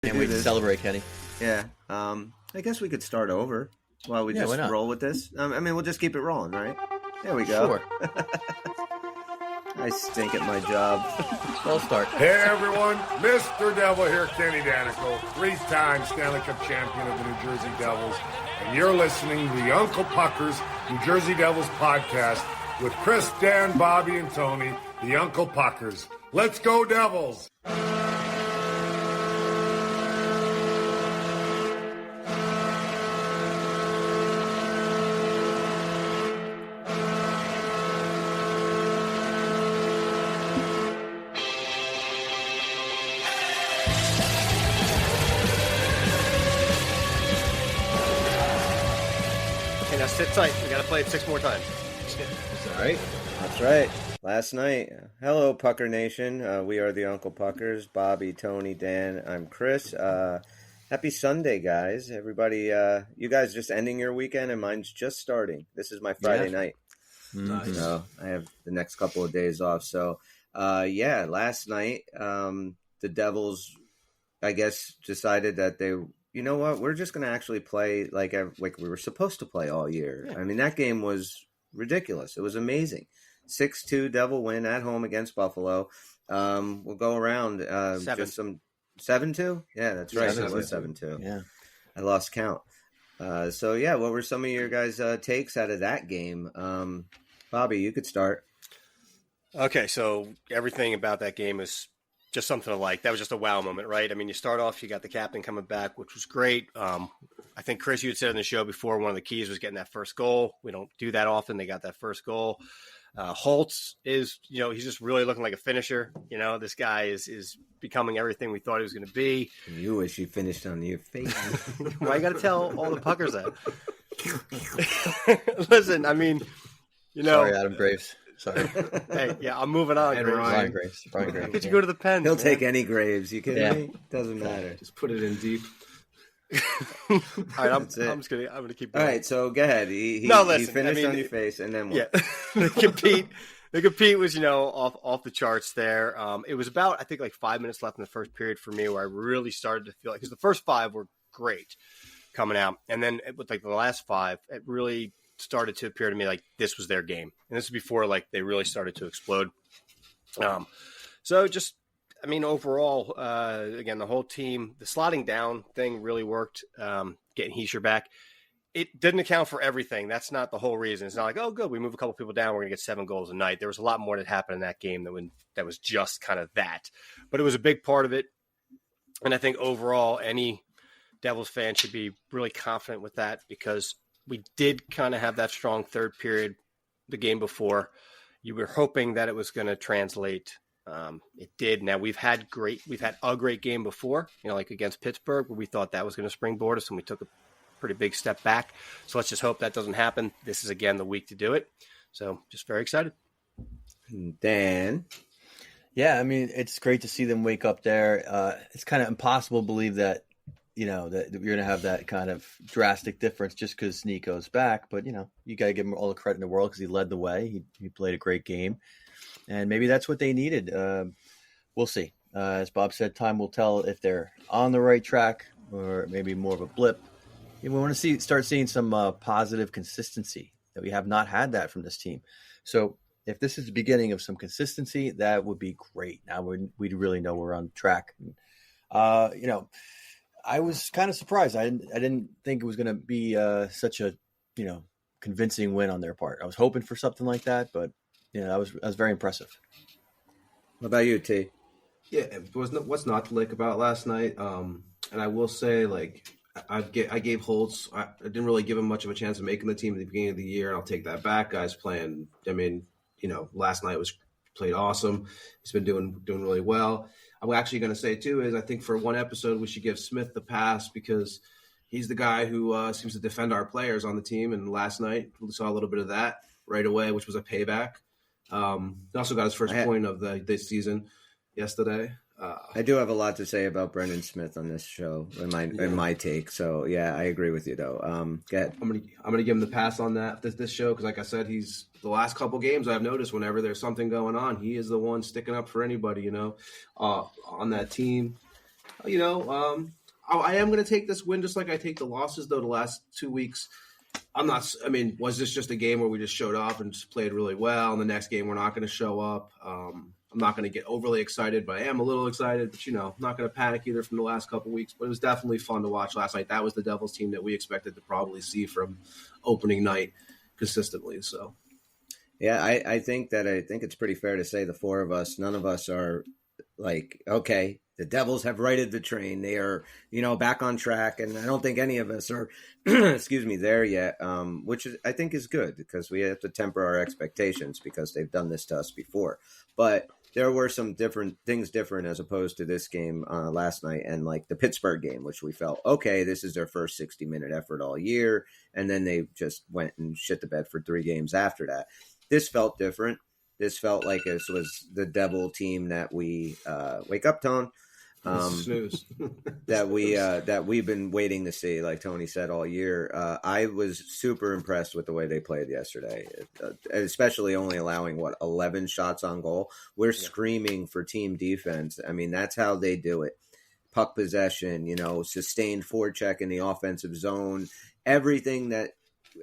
Can't wait to celebrate, Kenny. Yeah. I guess we could start over while we just roll with this. I mean, we'll just keep it rolling, right? There we go. Sure. I stink at my job. I'll start. Hey, everyone. Mr. Devil here, Kenny Danico, 3-time Stanley Cup champion of the New Jersey Devils. And you're listening to the Uncle Puckers New Jersey Devils podcast with Chris, Dan, Bobby, and Tony, the Uncle Puckers. Let's go, Devils! Sit tight. We got to play it 6 more times. Is that right? That's right. Last night. Hello, Pucker Nation. We are the Uncle Puckers. Bobby, Tony, Dan. I'm Chris. Happy Sunday, guys. Everybody, you guys just ending your weekend, and mine's just starting. This is my Friday night. Nice. So I have the next couple of days off. So, last night, the Devils, I guess, decided that you know what? We're just going to actually play like we were supposed to play all year. Yeah. I mean, that game was ridiculous. It was amazing. 6-2 Devil win at home against Buffalo. We'll go around just some 7-2. Yeah, that's right. It was 7-2. Yeah, I lost count. What were some of your guys' takes out of that game? Bobby, you could start. Okay, so everything about that game is just something to like. That was just a wow moment, right? I mean, you start off, you got the captain coming back, which was great. I think, Chris, you had said on the show before, one of the keys was getting that first goal. We don't do that often. They got that first goal. Holtz is, he's just really looking like a finisher. This guy is becoming everything we thought he was going to be. You wish you finished on your face. Well, I got to tell all the Puckers that. Listen, I mean, Sorry, Adam Graves. Sorry. Hey, yeah, I'm moving on. Brian Graves. Why could you go to the pen? He'll take any Graves. You kidding me? Doesn't matter. Just put it in deep. All right, I'm gonna keep going. All right, so go ahead. He finished on your face, and then what? Yeah, the compete was off the charts there. It was about, I think, like 5 minutes left in the first period for me where I really started to feel like, because the first 5 were great coming out, and then with like the last 5, it really started to appear to me like this was their game, and this was before like they really started to explode. Overall, again, the whole team, the slotting down thing really worked. Getting Heischer back, it didn't account for everything. That's not the whole reason. It's not like, oh, good, we move a couple people down, we're gonna get 7 goals a night. There was a lot more that happened in that game that was just kind of that, but it was a big part of it. And I think overall, any Devils fan should be really confident with that, because we did kind of have that strong third period the game before. You were hoping that it was going to translate. It did. Now we've had a great game before, like against Pittsburgh, where we thought that was going to springboard us and we took a pretty big step back. So let's just hope that doesn't happen. This is again the week to do it. So just very excited. Dan. Yeah, I mean, it's great to see them wake up there. It's kind of impossible to believe that, that you're going to have that kind of drastic difference just because Nico's back. But, you got to give him all the credit in the world because he led the way. He played a great game. And maybe that's what they needed. We'll see. As Bob said, time will tell if they're on the right track or maybe more of a blip. We want to start seeing some positive consistency that we have not had that from this team. So if this is the beginning of some consistency, that would be great. Now we'd really know we're on track. I was kind of surprised. I didn't think it was going to be such a convincing win on their part. I was hoping for something like that, but that was very impressive. What about you, T? Yeah, what's not to like about last night. And I will say, like, I gave Holtz. I didn't really give him much of a chance of making the team at the beginning of the year, and I'll take that back. Guys playing. I mean, last night played awesome. He's been doing really well. I'm actually going to say, too, is I think for one episode we should give Smith the pass because he's the guy who seems to defend our players on the team. And last night we saw a little bit of that right away, which was a payback. He also got his first point of this season yesterday. I do have a lot to say about Brendan Smith on this show in my take. So yeah, I agree with you though. Go ahead. I'm gonna give him the pass on this show because, like I said, he's the last couple games I've noticed whenever there's something going on, he is the one sticking up for anybody, on that team. I am going to take this win just like I take the losses, though, the last 2 weeks. Was this just a game where we just showed up and just played really well, and the next game we're not going to show up? I'm not going to get overly excited, but I am a little excited. But, I'm not going to panic either from the last couple weeks. But it was definitely fun to watch last night. That was the Devils team that we expected to probably see from opening night consistently. So, yeah, I think it's pretty fair to say the four of us, none of us are like, okay, the Devils have righted the train. They are, back on track. And I don't think any of us are, there yet, which I think is good because we have to temper our expectations because they've done this to us before. But there were some different as opposed to this game last night and like the Pittsburgh game, which we felt, okay, this is their first 60-minute effort all year. And then they just went and shit the bed for 3 games after that. This felt different. This felt like this was the Devil team that we wake up, Tone. Snooze. that we've been waiting to see, like Tony said, all year. I was super impressed with the way they played yesterday, especially only allowing 11 shots on goal. We're screaming for team defense. I mean, that's how they do it. Puck possession, sustained forecheck in the offensive zone, everything that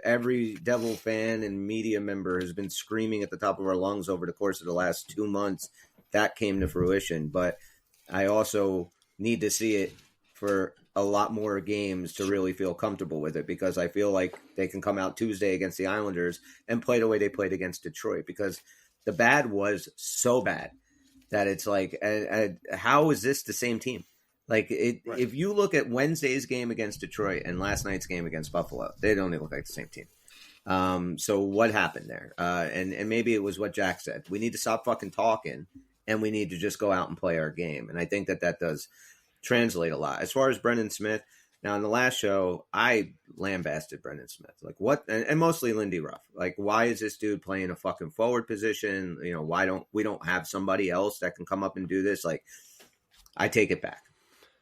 every Devil fan and media member has been screaming at the top of our lungs over the course of the last 2 months, that came to fruition. But I also need to see it for a lot more games to really feel comfortable with it, because I feel like they can come out Tuesday against the Islanders and play the way they played against Detroit, because the bad was so bad that it's like, how is this the same team? Like, if you look at Wednesday's game against Detroit and last night's game against Buffalo, they don't even look like the same team. So what happened there? And maybe it was what Jack said. We need to stop fucking talking, and we need to just go out and play our game. And I think that does translate a lot. As far as Brendan Smith, now in the last show, I lambasted Brendan Smith. Like, what? And mostly Lindy Ruff. Like, why is this dude playing a fucking forward position? Why don't we have somebody else that can come up and do this? Like, I take it back.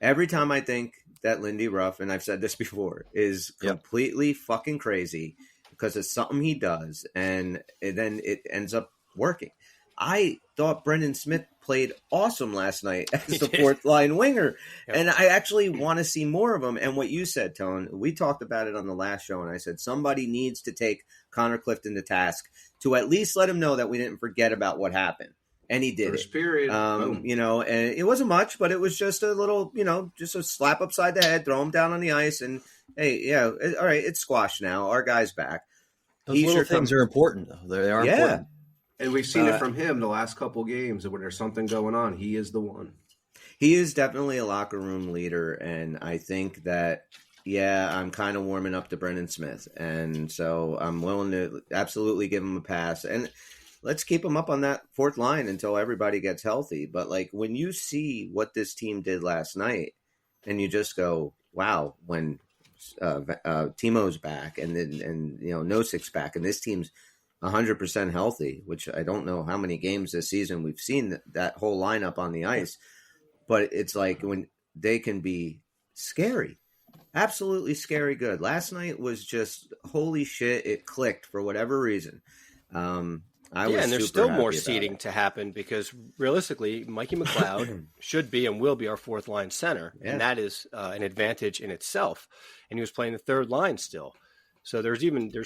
Every time I think that Lindy Ruff, and I've said this before, is completely fucking crazy because it's something he does, and then it ends up working. I thought Brendan Smith played awesome last night as the fourth line winger, and I actually want to see more of him. And what you said, Tone, we talked about it on the last show, and I said somebody needs to take Connor Clifton to task to at least let him know that we didn't forget about what happened. And he did First it. Period. And it wasn't much, but it was just a little, just a slap upside the head, throw him down on the ice, and hey, all right, it's squashed now. Our guy's back. Those little things are important, though. They are important. And we've seen it from him the last couple games. When there's something going on, he is the one. He is definitely a locker room leader, and I think that, I'm kind of warming up to Brendan Smith, and so I'm willing to absolutely give him a pass. And let's keep him up on that fourth line until everybody gets healthy. But like, when you see what this team did last night, and you just go, wow, when Timo's back and Nosik's back, and this team's 100% healthy, which I don't know how many games this season we've seen that whole lineup on the ice, but it's like when they can be scary, absolutely scary good. Last night was just, holy shit, it clicked for whatever reason. And there's still more seeding to happen, because realistically, Mikey McLeod should be and will be our fourth line center, and that is an advantage in itself. And he was playing the third line still, so there's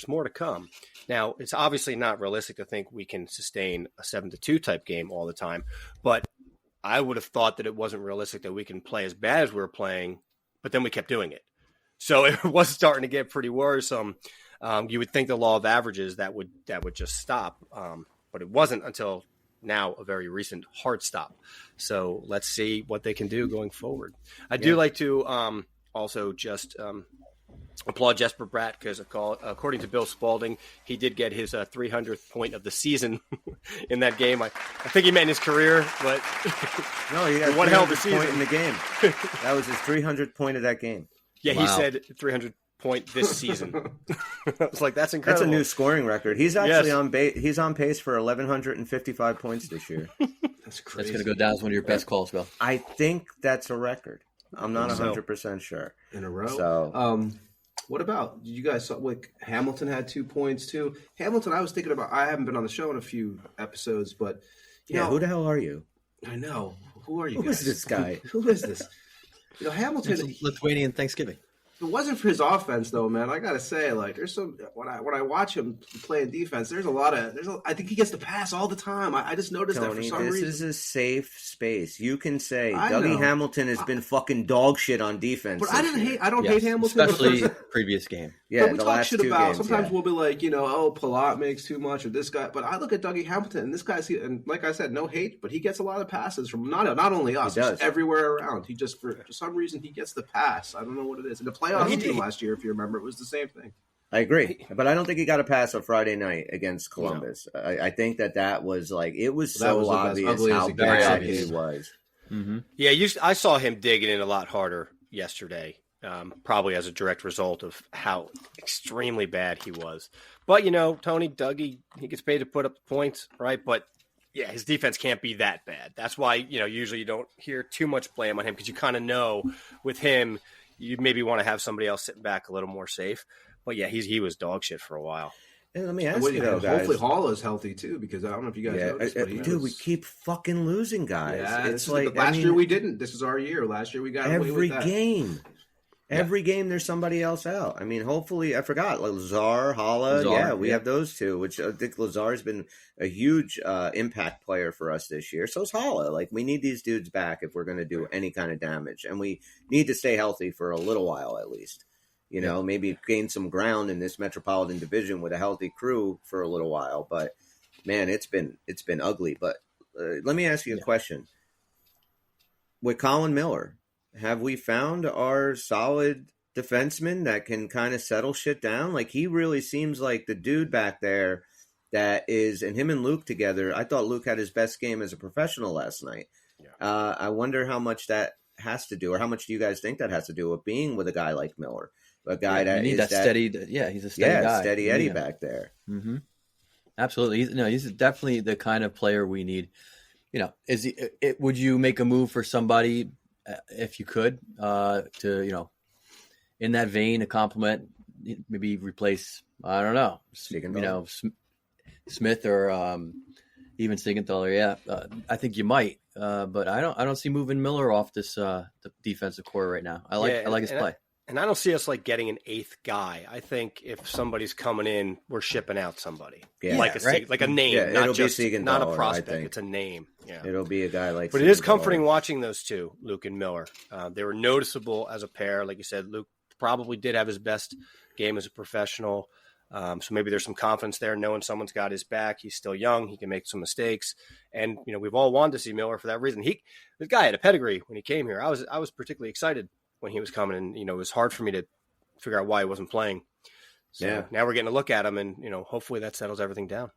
more to come. Now, it's obviously not realistic to think we can sustain a 7-2 type game all the time, but I would have thought that it wasn't realistic that we can play as bad as we were playing, but then we kept doing it, so it was starting to get pretty worrisome. You would think the law of averages that would just stop, but it wasn't until now, a very recent hard stop. So let's see what they can do going forward. I do like to also just applaud Jesper Bratt, because according to Bill Spalding, he did get his 300th point of the season in that game. I think he meant in his career, but no, he got one hell of a point in the game. That was his 300th point of that game. Yeah, wow. He said 300 point this season. I was like, that's incredible. That's a new scoring record. He's actually on he's on pace for 1,155 points this year. That's crazy. That's going to go down as one of your best calls, Bill. I think that's a record. I'm not 100% sure. In a row? So, what about, you guys saw, like, Hamilton had 2 points too. Hamilton, I was thinking about, I haven't been on the show in a few episodes, but who the hell are you? I know. Who are you guys? Who is this guy? Who is this? Hamilton. It's Lithuanian Thanksgiving. If it wasn't for his offense, though, man, I gotta say, like, there's some when I watch him playing defense, I think he gets the pass all the time. I just noticed that for some reason. This is a safe space. You can say I Dougie know. Hamilton has been fucking dog shit on defense. But I don't hate Hamilton, especially previous game. Yeah, but we the talk last shit two about. games, Sometimes yeah. we'll be like, Palat makes too much, or this guy. But I look at Dougie Hamilton, and this guy's, and like I said, no hate, but he gets a lot of passes from not only us, just everywhere around. He just for some reason he gets the pass. I don't know what it is. In the playoffs team last year, if you remember, it was the same thing. I agree, but I don't think he got a pass on Friday night against Columbus. No. I think that was like it was so obvious how bad he was. Mm-hmm. Yeah, I saw him digging in a lot harder yesterday, probably as a direct result of how extremely bad he was. But Tony, Dougie, he gets paid to put up the points, right? But yeah, his defense can't be that bad. That's why usually you don't hear too much blame on him because you kind of know with him. You maybe want to have somebody else sitting back a little more safe. But yeah, he was dog shit for a while. And let me ask you though, guys. Hopefully Hall is healthy too, because I don't know if you guys noticed. But dude, we keep fucking losing guys. Yeah, it's like last year we didn't. This is our year. Last year we got away with that. Every game there's somebody else out. I mean, hopefully, I forgot Lazar, Hala. We have those two, which I think Lazar's been a huge impact player for us this year. So's Hala. Like, we need these dudes back if we're going to do any kind of damage, and we need to stay healthy for a little while at least. Maybe gain some ground in this Metropolitan Division with a healthy crew for a little while. But man, it's been ugly. But let me ask you a question. With Colin Miller, have we found our solid defenseman that can kind of settle shit down? Like, he really seems like the dude back there that is, and him and Luke together, I thought Luke had his best game as a professional last night. Yeah. I wonder how much that has to do, or how much do you guys think that has to do with being with a guy like Miller? A guy he's a steady guy. Steady Eddie back there. Mm-hmm. Absolutely. He's definitely the kind of player we need. Would you make a move for somebody if you could, to, in that vein, a compliment, maybe replace, I don't know, Smith or even Siegenthaler. Yeah. I think you might, but I don't see moving Miller off this the defensive core right now. I like his play. And I don't see us like getting an eighth guy. I think if somebody's coming in, we're shipping out somebody. Yeah, like a name, not a prospect. It's a name. Yeah, it'll be a guy like. But it is comforting watching those two, Luke and Miller. They were noticeable as a pair. Like you said, Luke probably did have his best game as a professional. So maybe there's some confidence there, knowing someone's got his back. He's still young; he can make some mistakes. And we've all wanted to see Miller for that reason. This guy had a pedigree when he came here. I was particularly excited when he was coming, and it was hard for me to figure out why he wasn't playing. So now we're getting a look at him, and hopefully that settles everything down.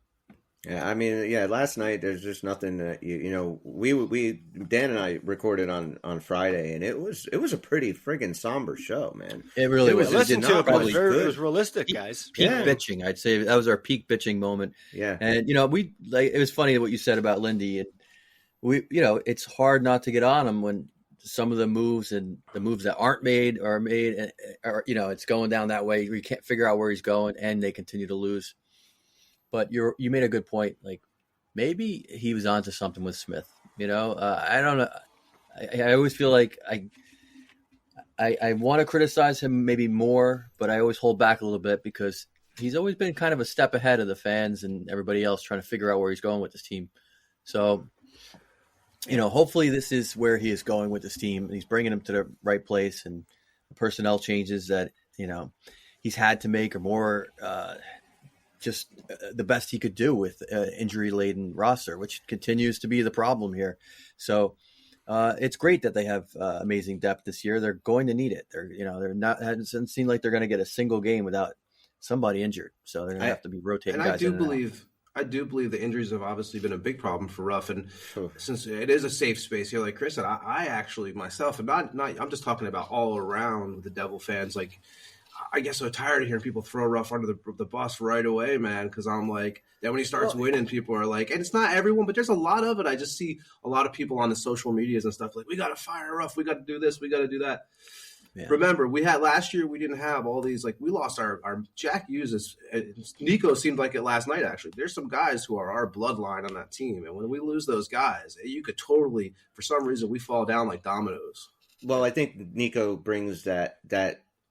Yeah, I mean, last night there's just nothing that we Dan and I recorded on Friday, and it was a pretty friggin' somber show, man. It really was. Listen to it, but it was realistic, guys. Peak bitching, I'd say that was our peak bitching moment. Yeah, and it was funny what you said about Lindy, and it's hard not to get on him when some of the moves and the moves that aren't made are made, or it's going down that way. We can't figure out where he's going, and they continue to lose. But you made a good point. Like, maybe he was onto something with Smith. I don't know. I always feel like I want to criticize him maybe more, but I always hold back a little bit because he's always been kind of a step ahead of the fans and everybody else trying to figure out where he's going with this team. So, hopefully this is where he is going with this team. He's bringing them to the right place, and the personnel changes that, he's had to make are more just the best he could do with injury-laden roster, which continues to be the problem here. So it's great that they have amazing depth this year. They're going to need it. They're not, it doesn't seem like they're going to get a single game without somebody injured. So they're going to have to be rotating guys. I do believe the injuries have obviously been a big problem for Ruff, and since it is a safe space here, like Chris said, I actually myself, and not I'm just talking about all around with the Devil fans. Like, I get so tired of hearing people throw Ruff under the bus right away, man. Because I'm like, then when he starts winning, people are like, and it's not everyone, but there's a lot of it. I just see a lot of people on the social medias and stuff like, we got to fire Ruff, we got to do this, we got to do that. Yeah. Remember, we had last year. We didn't have all these. Like, we lost our Jack Hughes. Nico seemed like it last night. Actually, there's some guys who are our bloodline on that team, and when we lose those guys, you could totally, for some reason, we fall down like dominoes. Well, I think Nico brings that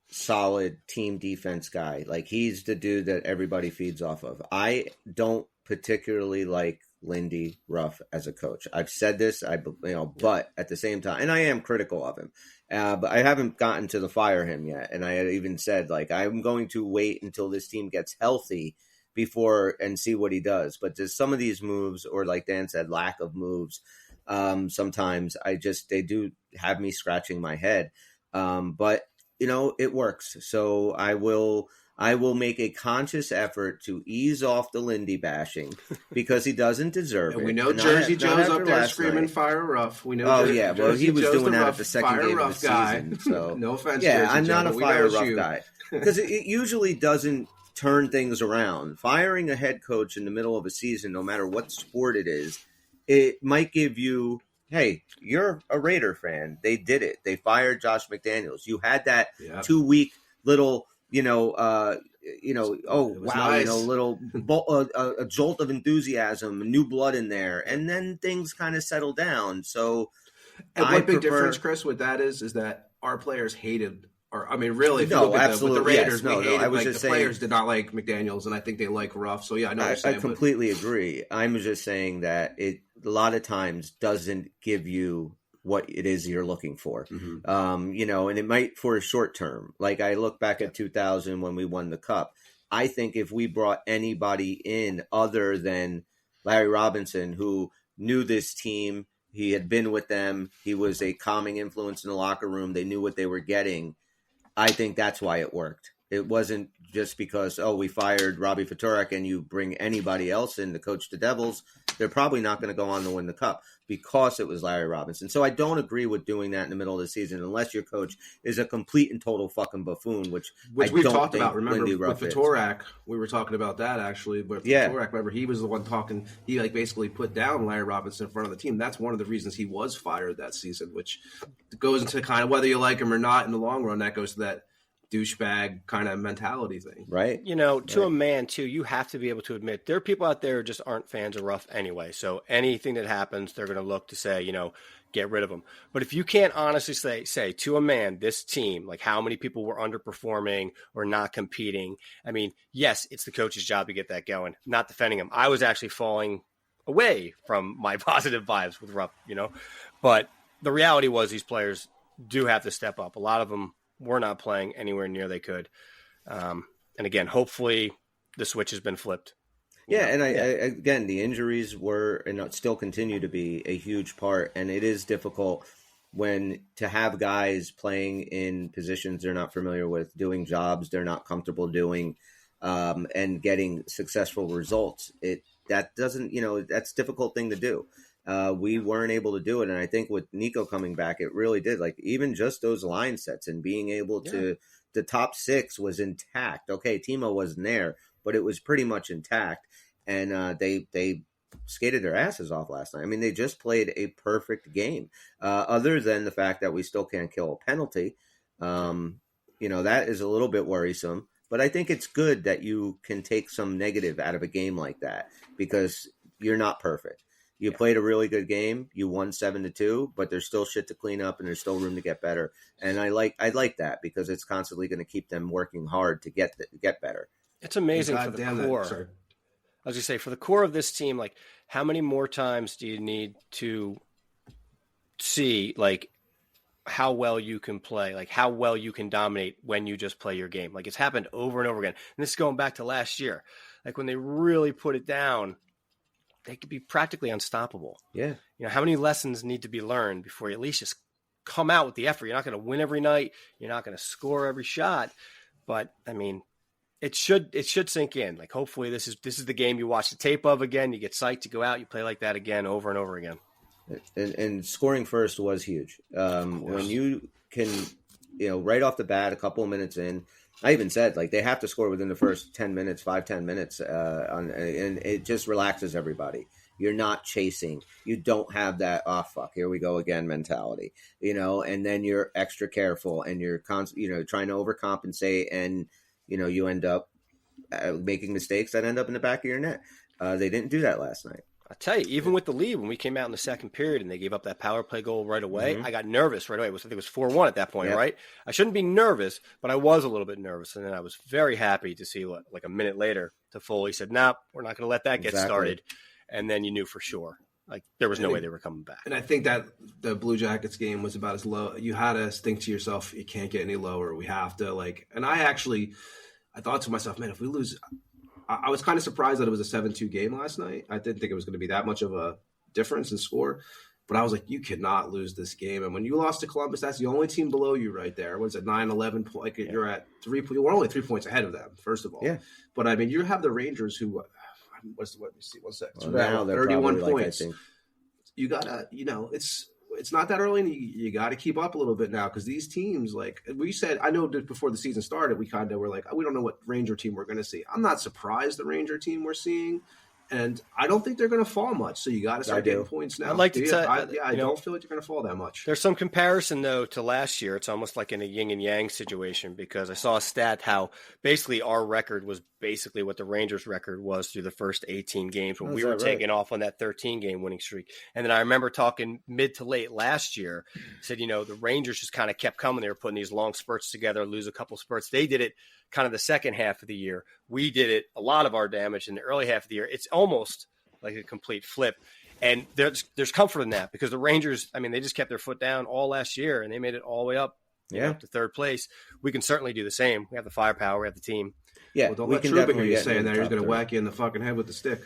solid team defense guy. Like, he's the dude that everybody feeds off of. I don't particularly like Lindy Ruff as a coach. I've said this, but at the same time, and I am critical of him, but I haven't gotten to the fire him yet. And I had even said, like, I'm going to wait until this team gets healthy before and see what he does. But there's some of these moves, or like Dan said, lack of moves. Sometimes they do have me scratching my head. But it works. So I will make a conscious effort to ease off the Lindy bashing because he doesn't deserve and it. we know Jersey Joe's up there screaming "Fire Ruff." We know. Oh yeah, well he was doing that rough, at the second game of the season. So no offense. Yeah, Jersey I'm Joe, not a but Fire Ruff guy because it usually doesn't turn things around. Firing a head coach in the middle of a season, no matter what sport it is, it might give you, hey, you're a Raider fan. They did it. They fired Josh McDaniels. You had that 2-week little, nice. A jolt of enthusiasm, new blood in there, and then things kind of settle down. So, and one big difference, Chris, with that is that our players hated. Really, if you look at with the Raiders, we hated, I was just saying, players did not like McDaniels, and I think they like Ruff. So yeah, I completely agree. I'm just saying that it a lot of times doesn't give you what it is you're looking for. Mm-hmm. And it might for a short term. Like I look back at 2000 when we won the Cup. I think if we brought anybody in other than Larry Robinson, who knew this team, he had been with them, he was a calming influence in the locker room, they knew what they were getting. I think that's why it worked. It wasn't just because, we fired Robbie Fatorak and you bring anybody else in to coach the Devils. They're probably not going to go on to win the Cup because it was Larry Robinson. So I don't agree with doing that in the middle of the season unless your coach is a complete and total fucking buffoon, which we've talked about. Remember with Fatorak, we were talking about that actually. But Fatorak, remember, he was the one talking. He basically put down Larry Robinson in front of the team. That's one of the reasons he was fired that season, which goes into kind of whether you like him or not in the long run. That goes to that douchebag kind of mentality thing, right? A man too, you have to be able to admit there are people out there who just aren't fans of Ruff anyway. So anything that happens, they're going to look to say, get rid of him. But if you can't honestly say to a man, this team, like how many people were underperforming or not competing. I mean, yes, it's the coach's job to get that going. Not defending him. I was actually falling away from my positive vibes with Ruff, but the reality was these players do have to step up. A lot of them were not playing anywhere near they could. And again, hopefully the switch has been flipped. Yeah, and again, the injuries were and still continue to be a huge part, and it is difficult when to have guys playing in positions they're not familiar with, doing jobs they're not comfortable doing, and getting successful results. That's a difficult thing to do. We weren't able to do it. And I think with Nico coming back, it really did. Like even just those line sets and being able to, the top six was intact. Okay, Timo wasn't there, but it was pretty much intact. And they skated their asses off last night. I mean, they just played a perfect game. Other than the fact that we still can't kill a penalty, that is a little bit worrisome. But I think it's good that you can take some negative out of a game like that because you're not perfect. You played a really good game. You won 7-2, but there's still shit to clean up and there's still room to get better. And I like that because it's constantly going to keep them working hard to get better. It's amazing for the core. I was going to say, for the core of this team, like how many more times do you need to see like how well you can play, like how well you can dominate when you just play your game? Like it's happened over and over again. And this is going back to last year. Like when they really put it down, they could be practically unstoppable. Yeah. How many lessons need to be learned before you at least just come out with the effort? You're not going to win every night. You're not going to score every shot. But I mean, it should sink in. Like hopefully this is the game you watch the tape of again. You get psyched to go out. You play like that again over and over again. And scoring first was huge. When you can, right off the bat, a couple of minutes in, I even said, like, they have to score within the first 10 minutes, 5-10 minutes, and it just relaxes everybody. You're not chasing. You don't have that, oh, fuck, here we go again mentality, and then you're extra careful and you're trying to overcompensate and, you end up making mistakes that end up in the back of your net. They didn't do that last night. I tell you, even with the lead, when we came out in the second period and they gave up that power play goal right away, I got nervous right away. I think it was 4-1 at that point, right? I shouldn't be nervous, but I was a little bit nervous. And then I was very happy to see, like a minute later, Toffoli said, "Nah, we're not going to let that get started." And then you knew for sure. Like, there was no way they were coming back. And I think that the Blue Jackets game was about as low. You had to think to yourself, you can't get any lower. We have to, and I thought to myself, man, if we lose – I was kind of surprised that it was a 7-2 game last night. I didn't think it was going to be that much of a difference in score. But I was like, you cannot lose this game. And when you lost to Columbus, that's the only team below you right there. What is it, 9-11? You're at 3 – you're only 3 points ahead of them, first of all. Yeah. But, I mean, you have the Rangers who – let me see, 1 second. Well, now 31 points. Like, you got to – it's not that early, and you got to keep up a little bit now because these teams, like we said, I know that before the season started, we kind of were like, we don't know what Ranger team we're going to see. I'm not surprised the Ranger team we're seeing, and I don't think they're going to fall much. So you got to start getting points now. I'd like to I don't feel like they're going to fall that much. There's some comparison, though, to last year. It's almost like in a yin and yang situation because I saw a stat how basically our record was basically what the Rangers' record was through the first 18 games when we were taking off on that 13-game winning streak. And then I remember talking mid to late last year, said, the Rangers just kind of kept coming. They were putting these long spurts together, lose a couple spurts. They did it kind of the second half of the year. We did it, a lot of our damage in the early half of the year. It's almost like a complete flip. And there's comfort in that because the Rangers, I mean, they just kept their foot down all last year and they made it all the way up, up to third place. We can certainly do the same. We have the firepower. We have the team. Yeah, well, don't let Trouba hear you saying that. He's going to whack you in the fucking head with the stick.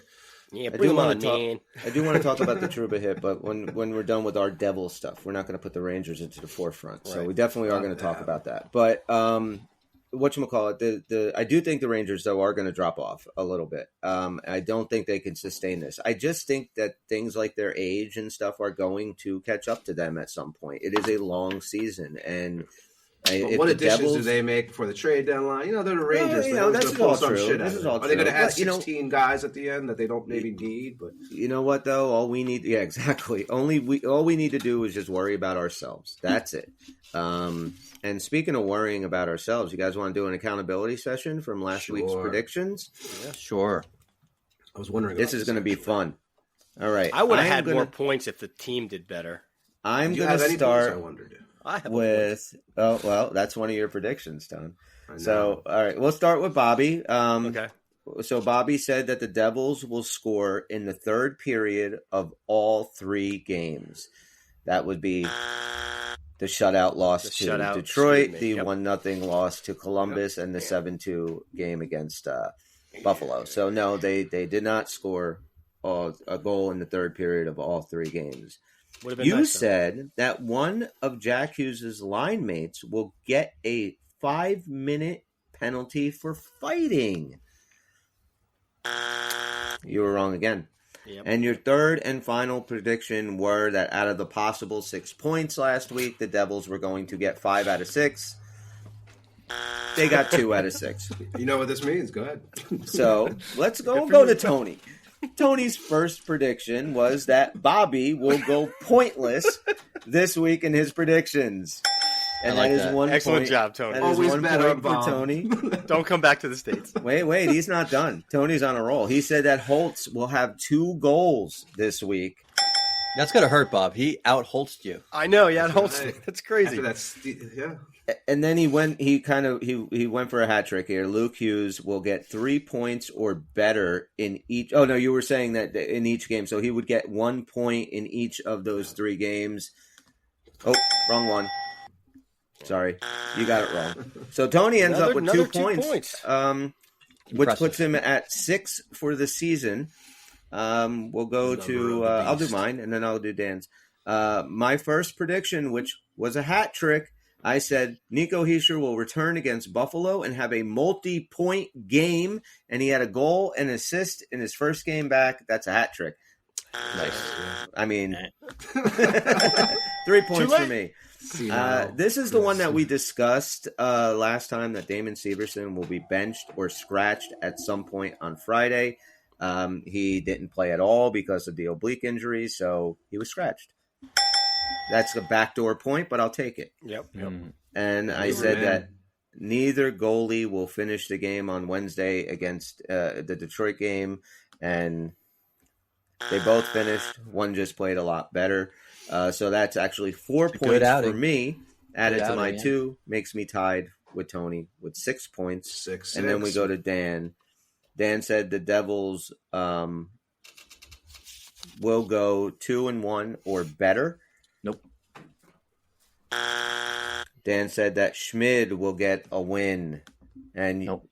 Yeah, bring him on, man. I do want to talk about the Trouba hit, but when we're done with our devil stuff, we're not going to put the Rangers into the forefront. So we definitely are going to talk about that. But whatchamacallit, I do think the Rangers, though, are going to drop off a little bit. I don't think they can sustain this. I just think that things like their age and stuff are going to catch up to them at some point. It is a long season, and what additions do they make before the trade deadline? They're the Rangers. That's all true. This is all true. Are they going to add 16 guys at the end that they don't maybe need? But you know what, though? All we need, exactly. All we need to do is just worry about ourselves. That's it. And speaking of worrying about ourselves, you guys want to do an accountability session from last week's predictions? Yeah, sure. I was wondering. This is going to be fun. All right. I would have had more points if the team did better. I'm going to start. I wondered. With that's one of your predictions, Tone. So all right, we'll start with Bobby. Okay. So Bobby said that the Devils will score in the third period of all 3 games. That would be the shutout loss to Detroit, the 1-0 loss to Columbus, and the 7-2 game against Buffalo. So no, they did not score a goal in the third period of all 3 games. You said that one of Jack Hughes' line mates will get a 5-minute penalty for fighting. You were wrong again. Yep. And your third and final prediction were that out of the possible 6 points last week, the Devils were going to get 5 out of 6. They got 2 out of 6. You know what this means? Go ahead. So let's go to Tony. Tony's first prediction was that Bobby will go pointless this week in his predictions. And that is 1 point. Excellent job, Tony. That is 1 point for Tony. Don't come back to the States. Wait, he's not done. Tony's on a roll. He said that Holtz will have 2 goals this week. That's going to hurt, Bob. He out-Holtzed you. I know, yeah, that's crazy. And then he went for a hat trick here. Luke Hughes will get 3 points or better in each. Oh no, you were saying that in each game, so he would get 1 point in each of those 3 games. Oh, wrong one. Sorry, you got it wrong. So Tony ends up with 2 points, which puts him at 6 for the season. We'll go to I'll do mine, and then I'll do Dan's. My first prediction, which was a hat trick, I said Nico Hischier will return against Buffalo and have a multi-point game, and he had a goal and assist in his first game back. That's a hat trick. Nice. I mean, 3 points for me. This is the one that we discussed last time, that Damon Severson will be benched or scratched at some point on Friday. He didn't play at all because of the oblique injury, so he was scratched. That's a backdoor point, but I'll take it. Yep. And I said that neither goalie will finish the game on Wednesday against the Detroit game, and They both finished. One just played a lot better. So that's actually 4 It's a points good outing. for me. Added Good to my outing, yeah. 2 makes me tied with Tony with 6 points. 6. And then we go to Dan. Dan said the Devils will go 2-1 or better. Nope. Dan said that Schmid will get a win. And Nope.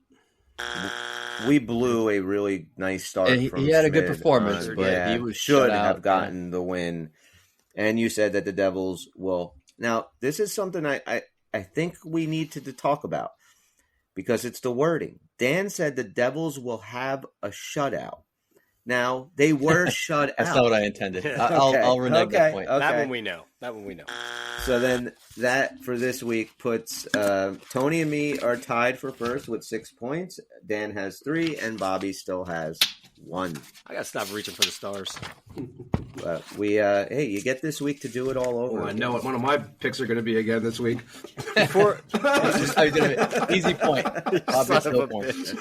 we blew a really nice start. And from he had a good Schmid performance, on- but yeah, he was should shut have out, gotten the win. And you said that the Devils will. Now, this is something I think we need to talk about because it's the wording. Dan said the Devils will have a shutout. Now, they were shut That's out. not what I intended. Okay, I'll renege that okay, point. okay. That one we know. That one we know. So then that for this week puts Tony and me are tied for first with 6 points. Dan has 3 and Bobby still has 1. I gotta stop reaching for the stars. But we hey, you get this week to do it all over. Oh, I know what one of my picks are going to be again this week. Before Easy point. Obvious Son no of a points.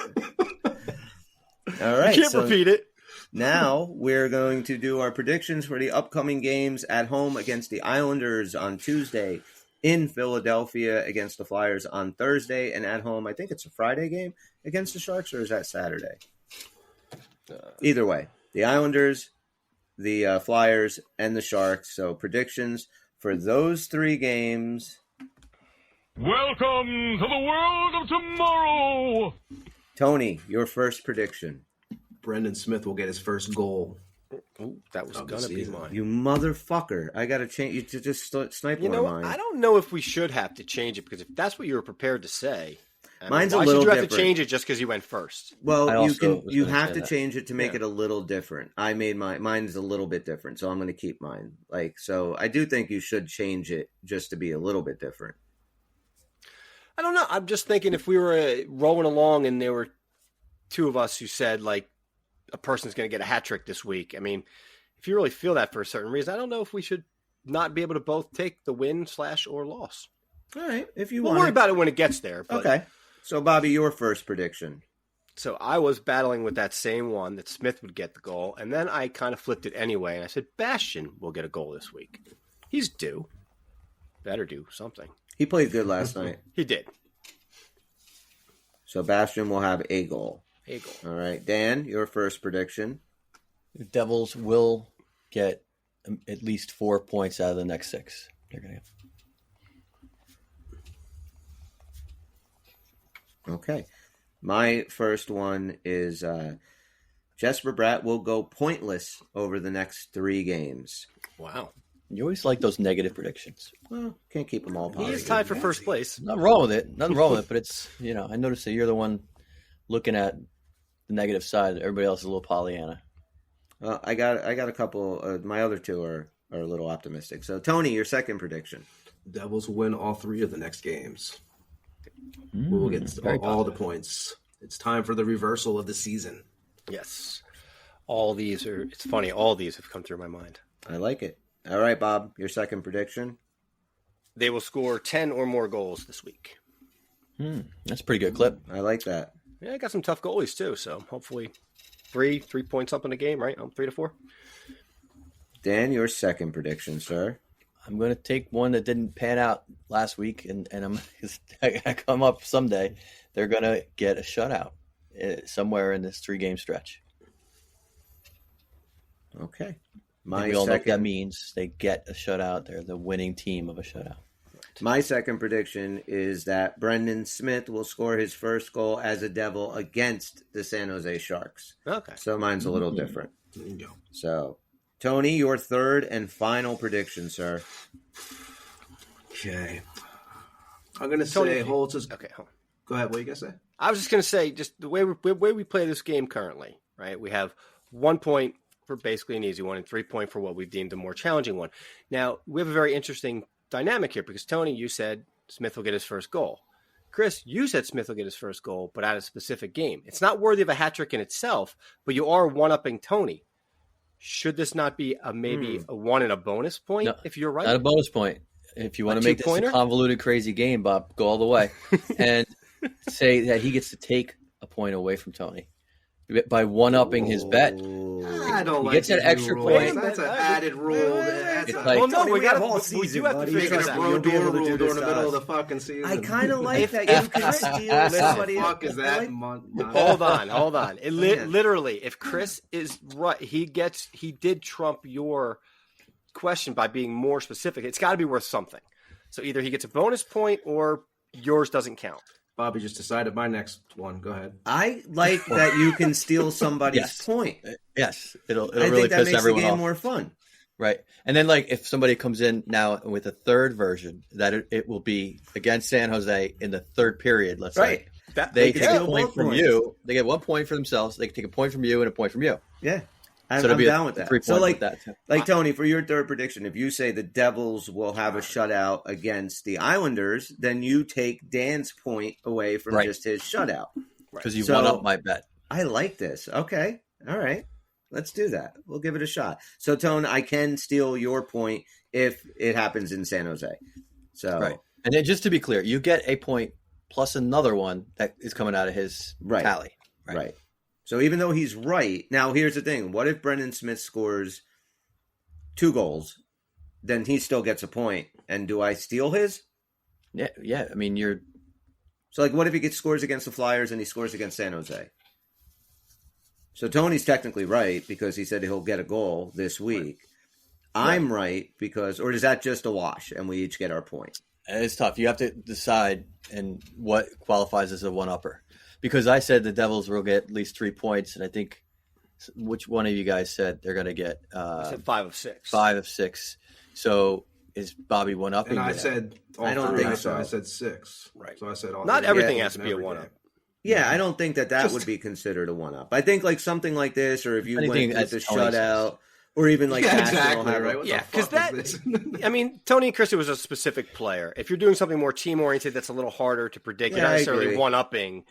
All right. you can't so repeat it. now we're going to do our predictions for the upcoming games at home against the Islanders on Tuesday, in Philadelphia against the Flyers on Thursday, and at home, I think it's a Friday game against the Sharks, or is that Saturday? Either way, the Islanders, the Flyers, and the Sharks. So predictions for those 3 games. Welcome to the world of tomorrow. Tony, your first prediction. Brendan Smith will get his first goal. Ooh, that was Of the gonna be season. mine. You motherfucker. I got to change. You just snipe You one know, of mine. I don't know if we should have to change it because if that's what you were prepared to say, I mean, Mine's a why little should you have to different. change it just because you went first? I Well, you also can. was You gonna have say to that. change it to make Yeah. it a little different. I made mine's a little bit different, so I'm going to keep mine. So I do think you should change it just to be a little bit different. I don't know. I'm just thinking if we were rolling along and there were 2 of us who said like a person's going to get a hat trick this week. I mean, if you really feel that for a certain reason, I don't know if we should not be able to both take the win / or loss. All right, if you We'll want. worry about it when it gets there. But, Okay. So Bobby, your first prediction. So I was battling with that same one that Smith would get the goal, and then I kind of flipped it anyway, and I said Bastion will get a goal this week. He's due. Better do something. He played good last night. He did. So Bastion will have a goal. A goal. All right, Dan, your first prediction. The Devils will get at least 4 points out of the next 6. They're gonna get. Okay. My first one is Jesper Bratt will go pointless over the next 3 games. Wow. You always like those negative predictions. Well, can't keep them all He positive. is tied for first place. Nothing wrong with it. Nothing wrong with it. But it's I noticed that you're the one looking at the negative side. Everybody else is a little Pollyanna. I got a couple. My other 2 are a little optimistic. So Tony, your second prediction. Devils will win all 3 of the next games. We will get very all the points. It's time for the reversal of the season. Yes. All these are, it's funny, all these have come through my mind. I like it. All right, Bob, your second prediction. They will score 10 or more goals this week. That's a pretty good clip. I like that. Yeah, I got some tough goalies too, so hopefully 3 points up in the game, right? 3 to 4. Dan, your second prediction, sir. I'm going to take one that didn't pan out last week, and I come up someday. They're going to get a shutout somewhere in this 3-game stretch. Okay. And we all know what that means. They get a shutout. They're the winning team of a shutout. My second prediction is that Brendan Smith will score his first goal as a Devil against the San Jose Sharks. Okay. So mine's a little different. There you go. So, Tony, your third and final prediction, sir. Okay. I'm going to Tony, say Holtz is... Okay, hold on. Go ahead. What are you going to say? I was just going to say, just the way we play this game currently, right? We have 1 point for basically an easy one and 3 point for what we've deemed a more challenging one. Now, we have a very interesting dynamic here because, Tony, you said Smith will get his first goal. Chris, you said Smith will get his first goal, but at a specific game. It's not worthy of a hat trick in itself, but you are one-upping Tony. Should this not be maybe a 1 and a bonus point No, if you're right? Not a bonus point. If you want to make this two-pointer? a convoluted, crazy game, Bob, go all the way. And say that he gets to take a point away from Tony. by one-upping his bet. I don't He like gets an these extra new point. rules. That's an added rule. That's It's a, like- Well, no, we got have all we season, do have to buddy. figure making Trust this a me, out. you'll be door able to rule do during this the to middle of us. the fucking season. I kind of like that. You can steal somebody. Fuck is that? Hold on. Literally, if Chris is right, he did trump your question by being more specific. It's got to be worth something. So either he gets a bonus point or yours doesn't count. Bobby just decided my next one. Go ahead. I like that you can steal somebody's Yes. point. Yes, it'll I really think that piss makes the everyone game off. more fun. Right. And then, like, if somebody comes in now with a third version, that it will be against San Jose in the third period, let's Right. say. They can take a steal point both from points. you. They get 1 point for themselves. They can take a point from you and a point from you. Yeah. So I'm it'll be down a with that. 3 So, point like, with that too. like Tony, for your third prediction, if you say the Devils will have a shutout against the Islanders, then you take Dan's point away from Right. just his shutout. Because you So- won up my bet. I like this. Okay. All right. Let's do that. We'll give it a shot. So, Tone, I can steal your point if it happens in San Jose. So, Right. And then just to be clear, you get a point plus another one that is coming out of his Right. tally. right. So, even though he's right, now here's the thing. What if Brendan Smith scores 2 goals? Then he still gets a point. And do I steal his? Yeah. Yeah. I mean, you're So, like, what if he scores against the Flyers and he scores against San Jose? So, Tony's technically right because he said he'll get a goal this week. I'm right because, or is that just a wash and we each get our point? it's tough. You have to decide and what qualifies as a one-upper. Because I said the Devils will get at least 3 points, and I think which one of you guys said they're going to get I said 5 of 6. 5 of 6. So is Bobby one-upping? And I that? said all I don't three. think so. I said 6. Right. So I said all Not three. everything Yeah, has to be a every one-up. game. Yeah, I don't think that would be considered a one-up. I think like something like this, or if you Anything went with the that's Tony shutout, or even like Yeah, National exactly, have a- right? What the Yeah, 'cause fuck is this? I mean, Tony and Chris, it was a specific player. If you're doing something more team-oriented, that's a little harder to predict. Yeah, You're not I necessarily agree. one-upping.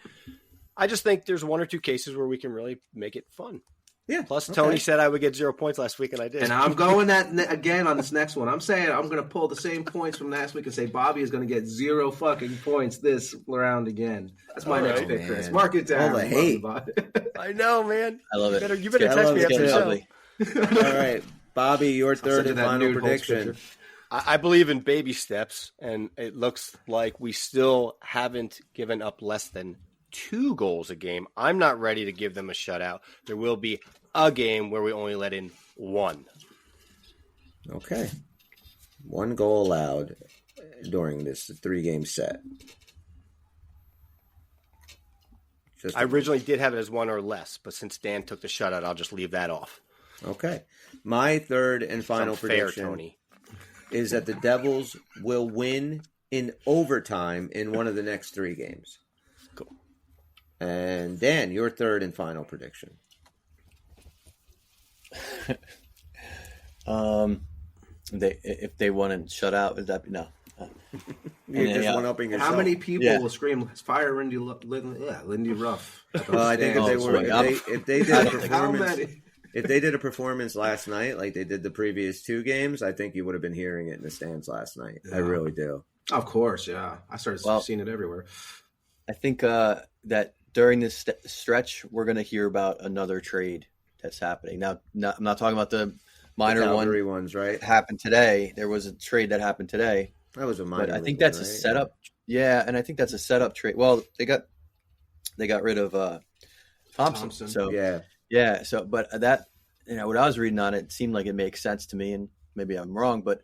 I just think there's 1 or 2 cases where we can really make it fun. Yeah. Plus, okay. Tony said I would get 0 points last week, and I did. And I'm going that again on this next one. I'm saying I'm going to pull the same points from last week and say Bobby is going to get 0 fucking points this round again. That's my All next right, pick, Chris. man. Mark it down. All the hate. I know, man. I love it. You better It's text me getting after the show. ugly. All right, Bobby, your send third you and that final nude Hulk prediction. picture. I believe in baby steps, and it looks like we still haven't given up less than 2 goals a game. I'm not ready to give them a shutout. There will be a game where we only let in 1. Okay, 1 goal allowed during this 3-game set. Just I originally did have it as 1 or less, but since Dan took the shutout, I'll just leave that off. okay. My third and final Fair, prediction Tony. is that the Devils will win in overtime in one of the next 3 games. Cool. And Dan, your third and final prediction. If they want to shut out, would that be no? You're then, just yeah. one-upping yourself. How many people Yeah. will scream "Fire Lindy Ruff"? Well, I think if they were, if they did a How performance, many? if they did a performance last night, like they did the previous 2 games, I think you would have been hearing it in the stands last night. I really do. Of course, yeah. I started seeing it everywhere. I think that during this stretch, we're going to hear about another trade that's happening. Now, I'm not talking about the minor Calgary one ones, right? that happened today. There was a trade that happened today. That was a minor. But I think league that's one, a right? setup. Yeah, and I think that's a setup trade. Well, they got rid of Thompson. So Yeah, So, but that what I was reading on it seemed like it makes sense to me, and maybe I'm wrong, but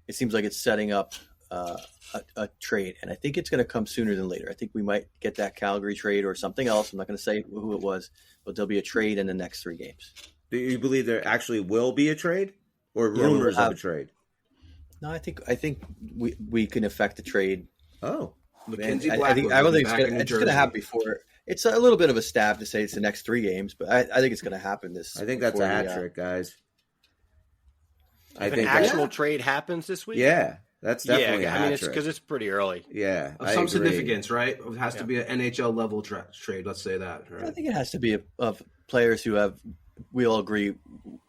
it seems like it's setting up a trade, and I think it's going to come sooner than later. I think we might get that Calgary trade or something else. I'm not going to say who it was, but there'll be a trade in the next 3 games. do you believe there actually will be a trade, or Yeah, we'll rumors have- of a trade? No, I think we can affect the trade. Oh, Mackenzie I Blackwood don't will be think back in New it's going to Jersey. happen before. It's a little bit of a stab to say it's the next 3 games, but I think it's going to happen this. I think that's a before hat we, trick, guys. I If an think actual trade happens this week? yeah, that's definitely a I hat mean, it's trick. because it's pretty early. Yeah, Of I some agree. significance, right? It has to be an NHL level trade. Let's say that. I Right? think it has to be of players who we all agree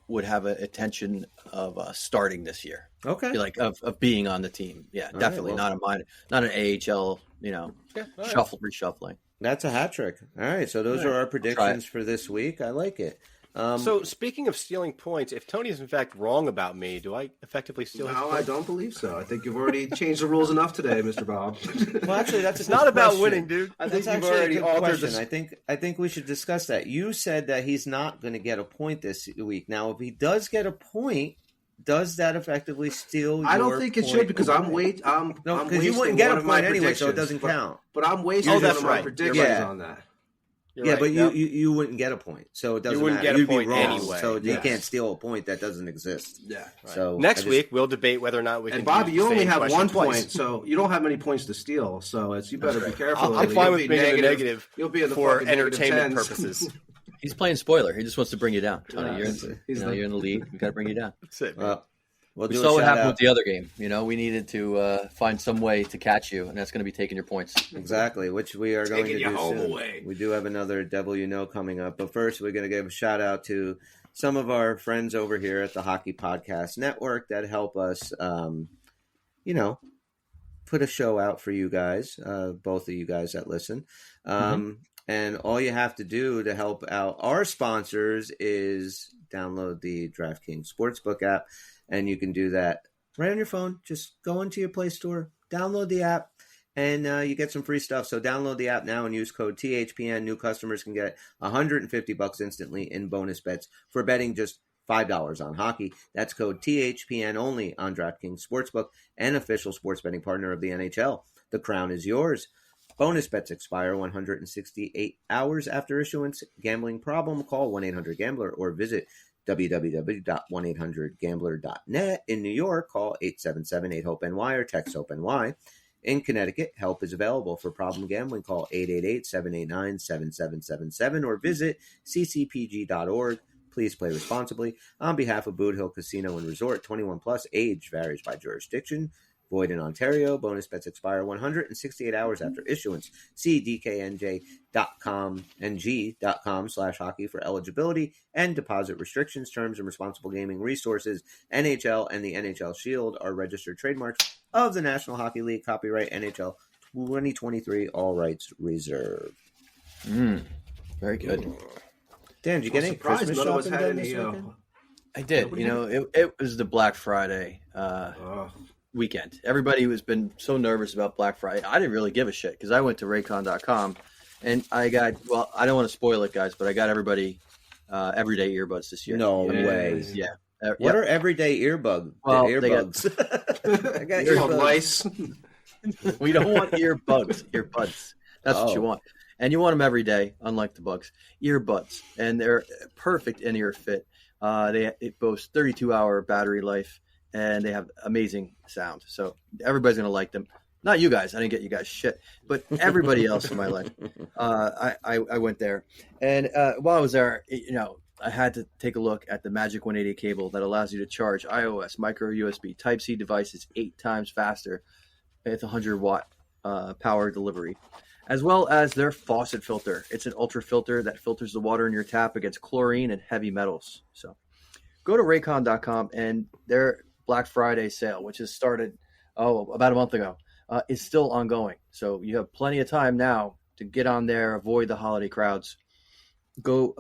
would have an intention of starting this year. Okay, Like of being on the team. Yeah, All definitely right, well. not an AHL, Yeah, all right. reshuffling. That's a hat trick. All right, so those are our predictions for this week. I like it. So speaking of stealing points, if Tony is in fact wrong about me, do I effectively steal his No, points? I don't believe so. I think you've already changed the rules enough today, Mr. Bob. Well, actually, that's It's not about winning, dude. I think think you've you've already already altered altered. this. I think we should discuss that. You said that he's not going to get a point this week. Now, if he does get a point, does that effectively steal? I don't think it should because I'm no, because you wasting wouldn't get one a of my point anyway, so it predictions, doesn't count. But I'm wasting Oh, one that's of my right. predictions You're right. on that. Yeah, Right. but Yep. you wouldn't get a point, so it doesn't wouldn't matter. get a You'd point be wrong, anyway. so you Yes. can't steal a point that doesn't exist. Yeah. So Next week we'll debate whether or not we can. And Bobby, use you the only same have question one twice. point, so you don't have many points to steal. So you better be careful. I'm fine You'll with be being in the negative You'll be in the for fucking negative entertainment 10s. purposes. He's playing spoiler. He just wants to bring you down, Tony. Yeah, You're in the lead. We got to bring you down. That's it. Man. We'll We do saw a what shout happened out. with the other game. We needed to find some way to catch you, and that's going to be taking your points. Exactly, which we are going to Taking you do home soon. away. We do have another Devil You Know coming up, but first we're going to give a shout out to some of our friends over here at the Hockey Podcast Network that help us, put a show out for you guys, both of you guys that listen. And all you have to do to help out our sponsors is download the DraftKings Sportsbook app, and you can do that right on your phone. Just go into your Play Store, download the app, and you get some free stuff. So download the app now and use code THPN. New customers can get $150 instantly in bonus bets for betting just $5 on hockey. That's code THPN only on DraftKings Sportsbook, an official sports betting partner of the NHL. The crown is yours. Bonus bets expire 168 hours after issuance. Gambling problem? Call 1-800-GAMBLER or visit www.1800gambler.net. In New York, call 877-8-HOPE-NY or text HOPE-NY. In Connecticut, help is available for problem gambling. Call 888-789-7777 or visit ccpg.org. Please play responsibly. On behalf of Boot Hill Casino and Resort, 21 plus, age varies by jurisdiction. Void in Ontario. Bonus bets expire 168 hours after issuance. See dknj.com/hockey for eligibility and deposit restrictions, terms, and responsible gaming resources. NHL and the NHL Shield are registered trademarks of the National Hockey League. Copyright NHL 2023. All rights reserved. Very good. Dan, did you get any Surprised Christmas none of us shopping had done this any. weekend? I did. It was the Black Friday weekend. Everybody has been so nervous about Black Friday. I didn't really give a shit because I went to Raycon.com and I got, well, I don't want to spoil it, guys, but I got everybody everyday earbuds this year. No way. Yeah. What are everyday earbuds? Well, earbuds. I got Earbuds. lice. We don't want earbuds. That's what you want. And you want them every day, unlike the bugs. Earbuds. And they're perfect in-ear fit. They boast 32-hour battery life. And they have amazing sound. So everybody's going to like them. Not you guys. I didn't get you guys shit. But everybody else in my life. I went there. And while I was there, I had to take a look at the Magic 180 cable that allows you to charge iOS, micro USB, Type-C devices 8 times faster with 100-watt power delivery, as well as their faucet filter. It's an ultra filter that filters the water in your tap against chlorine and heavy metals. So go to Raycon.com, and their Black Friday sale, which has started about a month ago, is still ongoing. So you have plenty of time now to get on there, avoid the holiday crowds. Go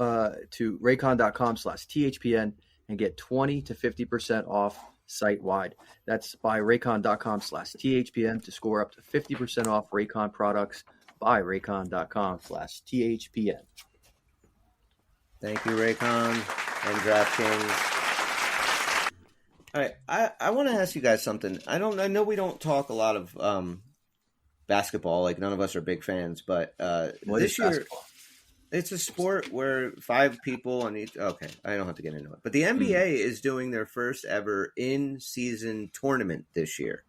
to Raycon.com/THPN and get 20 to 50% off site-wide. That's by Raycon.com/THPN to score up to 50% off Raycon products by Raycon.com/THPN. Thank you, Raycon and DraftKings. All right, I want to ask you guys something. I know we don't talk a lot of basketball. Like, none of us are big fans, but this year it's a sport where 5 people on each. Okay, I don't have to get into it. But the NBA is doing their first ever in-season tournament this year,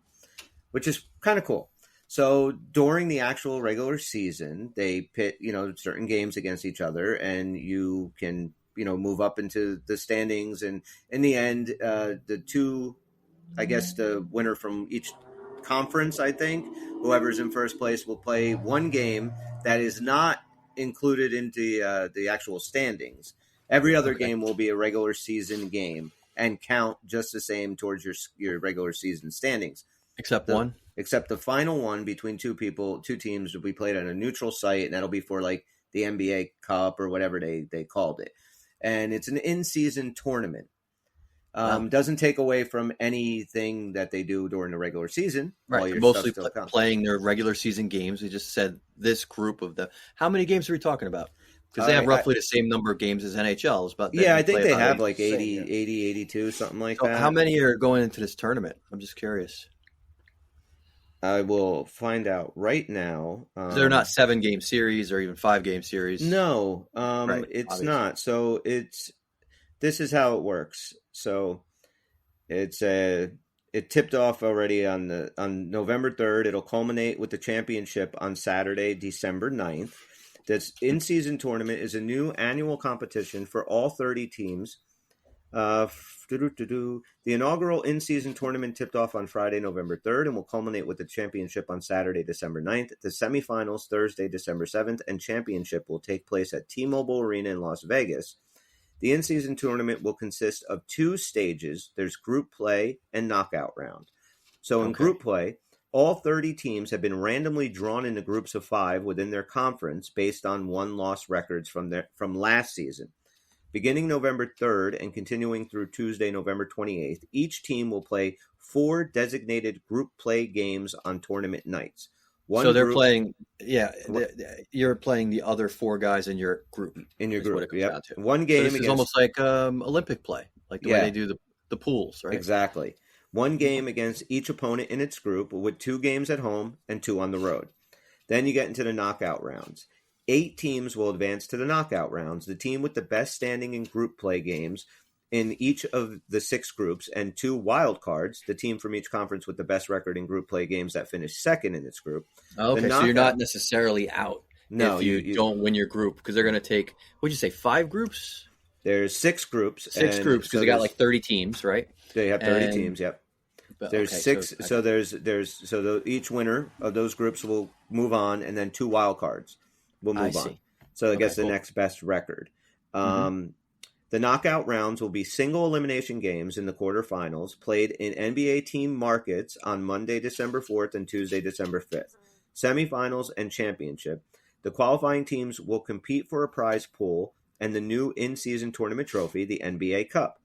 which is kind of cool. So during the actual regular season, they pit certain games against each other, and you can move up into the standings. And in the end, the winner from each conference, I think, whoever's in first place will play one game that is not included into the actual standings. Every other game will be a regular season game and count just the same towards your regular season standings. Except one? except the final one between two teams will be played on a neutral site, and that'll be for like the NBA Cup or whatever they called it. And it's an in-season tournament. Doesn't take away from anything that they do during the regular season. Right, mostly playing their regular season games. We just said this group of the. How many games are we talking about? Because they have roughly the same number of games as NHL's. But I think they have like 80, 82, something like that. How many are going into this tournament? I'm just curious. I will find out right now. They're not 7-game series or even 5-game series. No, Right, it's obviously. not. So this is how it works. So it tipped off already on November 3rd. It'll culminate with the championship on Saturday, December 9th. This in-season tournament is a new annual competition for all 30 teams. The inaugural in-season tournament tipped off on Friday, November 3rd, and will culminate with the championship on Saturday, December 9th. The semifinals, Thursday, December 7th, and championship will take place at T-Mobile Arena in Las Vegas. The in-season tournament will consist of 2 stages. There's group play and knockout round. So in group play, all 30 teams have been randomly drawn into groups of 5 within their conference based on won-loss records from last season. Beginning November 3rd and continuing through Tuesday, November 28th, each team will play 4 designated group play games on tournament nights. Playing, you're playing the other 4 guys in your group. Yep. One game this is almost like Olympic play, like the way they do the pools, right? Exactly. One game against each opponent in its group, with 2 games at home and 2 on the road. Then you get into the knockout rounds. 8 teams will advance to the knockout rounds. The team with the best standing in group play games in each of the 6 groups, and 2 wild cards, the team from each conference with the best record in group play games that finished second in its group. Okay, so you're not necessarily out if you don't win your group, because they're going to take, what'd you say, 5 groups? There's 6 groups. 6 groups, because they got like 30 teams, right? They have 30 teams, yep. There's 6, so each winner of those groups will move on, and then 2 wild cards will move on. So I guess the next best record. The knockout rounds will be single elimination games in the quarterfinals, played in NBA team markets on Monday, December 4th and Tuesday, December 5th. Semifinals and championship. The qualifying teams will compete for a prize pool and the new in-season tournament trophy, the NBA Cup.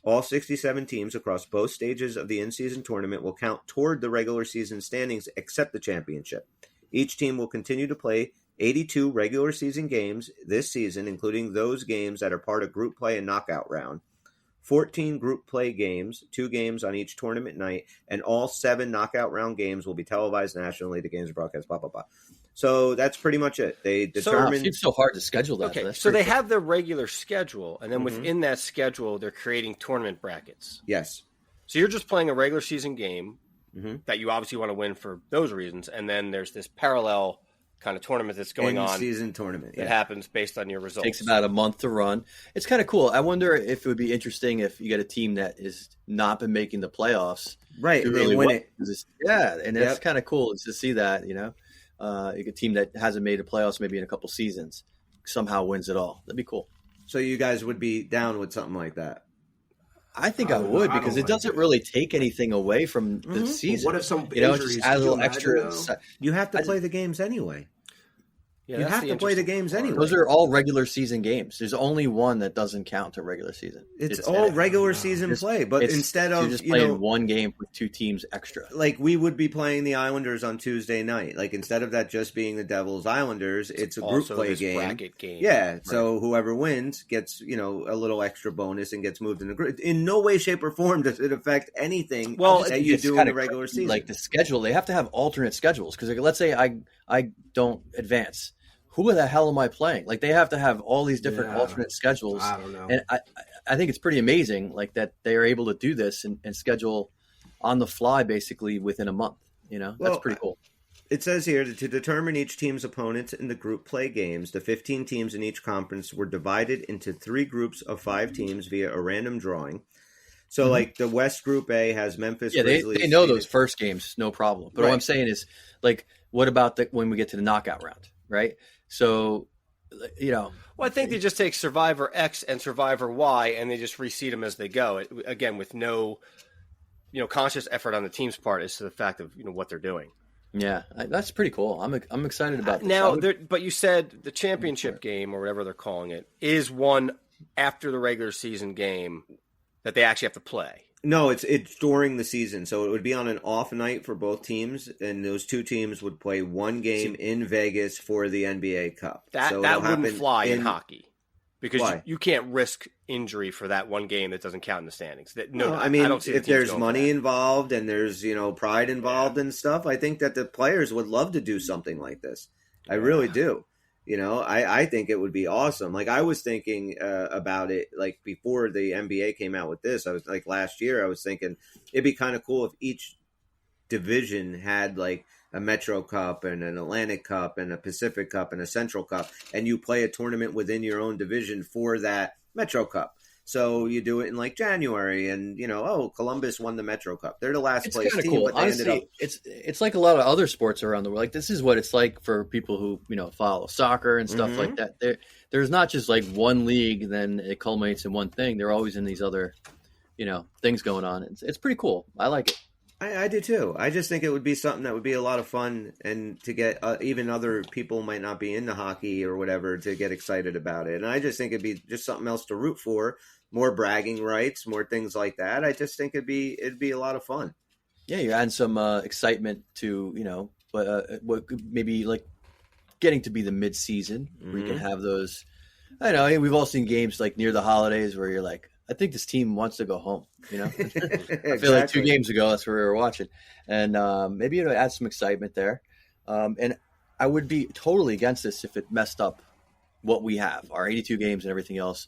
All 67 teams across both stages of the in-season tournament will count toward the regular season standings except the championship. Each team will continue to play 82 regular season games this season, including those games that are part of group play and knockout round. 14 group play games, 2 games on each tournament night, and all 7 knockout round games will be televised nationally. The games are broadcast, blah, blah, blah. So that's pretty much it. They determine... It's so hard to schedule that. Okay, so they have their regular schedule, and then within that schedule, they're creating tournament brackets. Yes. So you're just playing a regular season game that you obviously want to win for those reasons, and then there's this parallel kind of tournament that's going on. Season tournament. That happens based on your results. Takes about a month to run. It's kind of cool. I wonder if it would be interesting if you get a team that is not been making the playoffs. Right. To really win it. Yeah, and it's kind of cool to see that, a team that hasn't made the playoffs maybe in a couple seasons somehow wins it all. That'd be cool. So you guys would be down with something like that? I think I would, because it doesn't really take anything away from the season. What if some injuries? Just add a little extra. You have to play the games anyway. Yeah, you have to play the games anyway. Those are all regular season games. There's only one that doesn't count to regular season. It's all regular season play, but instead of you're just playing one game with 2 teams extra. Like we would be playing the Islanders on Tuesday night. Like instead of that just being the Devils Islanders, it's a group play game. Bracket game. Yeah, right. So whoever wins gets a little extra bonus and gets moved in the group. In no way, shape, or form does it affect anything that you do in the regular season. Like the schedule, they have to have alternate schedules, because let's say I don't advance. Who the hell am I playing? Like they have to have all these different alternate schedules. I don't know. And I think it's pretty amazing, like that they are able to do this and schedule on the fly basically within a month. That's pretty cool. It says here that to determine each team's opponents in the group play games, the 15 teams in each conference were divided into 3 groups of 5 teams via a random drawing. So, like, the West Group A has Memphis Grizzlies. They know those first games, no problem. But what I'm saying is, like, what about when we get to the knockout round, right? So, Well, I think they just take Survivor X and Survivor Y, and they just reseed them as they go. Again, with no conscious effort on the team's part as to the fact of what they're doing. Yeah, that's pretty cool. I'm excited about this. Now, but you said the championship game or whatever they're calling it is one after the regular season game that they actually have to play. No, it's during the season, so it would be on an off night for both teams, and those two teams would play one game in Vegas for the NBA Cup. That wouldn't fly in hockey because you can't risk injury for that one game that doesn't count in the standings. I don't see if there's money involved and there's pride involved and stuff, I think that the players would love to do something like this. I really do. I think it would be awesome. Like I was thinking about it, like before the NBA came out with this, I was like last year, I was thinking it'd be kind of cool if each division had like a Metro Cup and an Atlantic Cup and a Pacific Cup and a Central Cup, and you play a tournament within your own division for that Metro Cup. So you do it in like January, and Columbus won the Metro Cup. They're the last place team, cool. but they honestly, ended up. It's like a lot of other sports around the world. Like this is what it's like for people who follow soccer and stuff like that. There's not just like one league, then it culminates in one thing. They're always in these other things going on. It's pretty cool. I like it. I do too. I just think it would be something that would be a lot of fun, and to get even other people might not be into hockey or whatever to get excited about it. And I just think it'd be just something else to root for. More bragging rights, more things like that. I just think it'd be a lot of fun. Yeah, you're adding some excitement to what maybe like getting to be the mid-season where you can have those. I know we've all seen games like near the holidays where you're like, I think this team wants to go home. I feel like 2 games ago that's where we were watching, and maybe it'll add some excitement there. And I would be totally against this if it messed up what we have, our 82 games and everything else.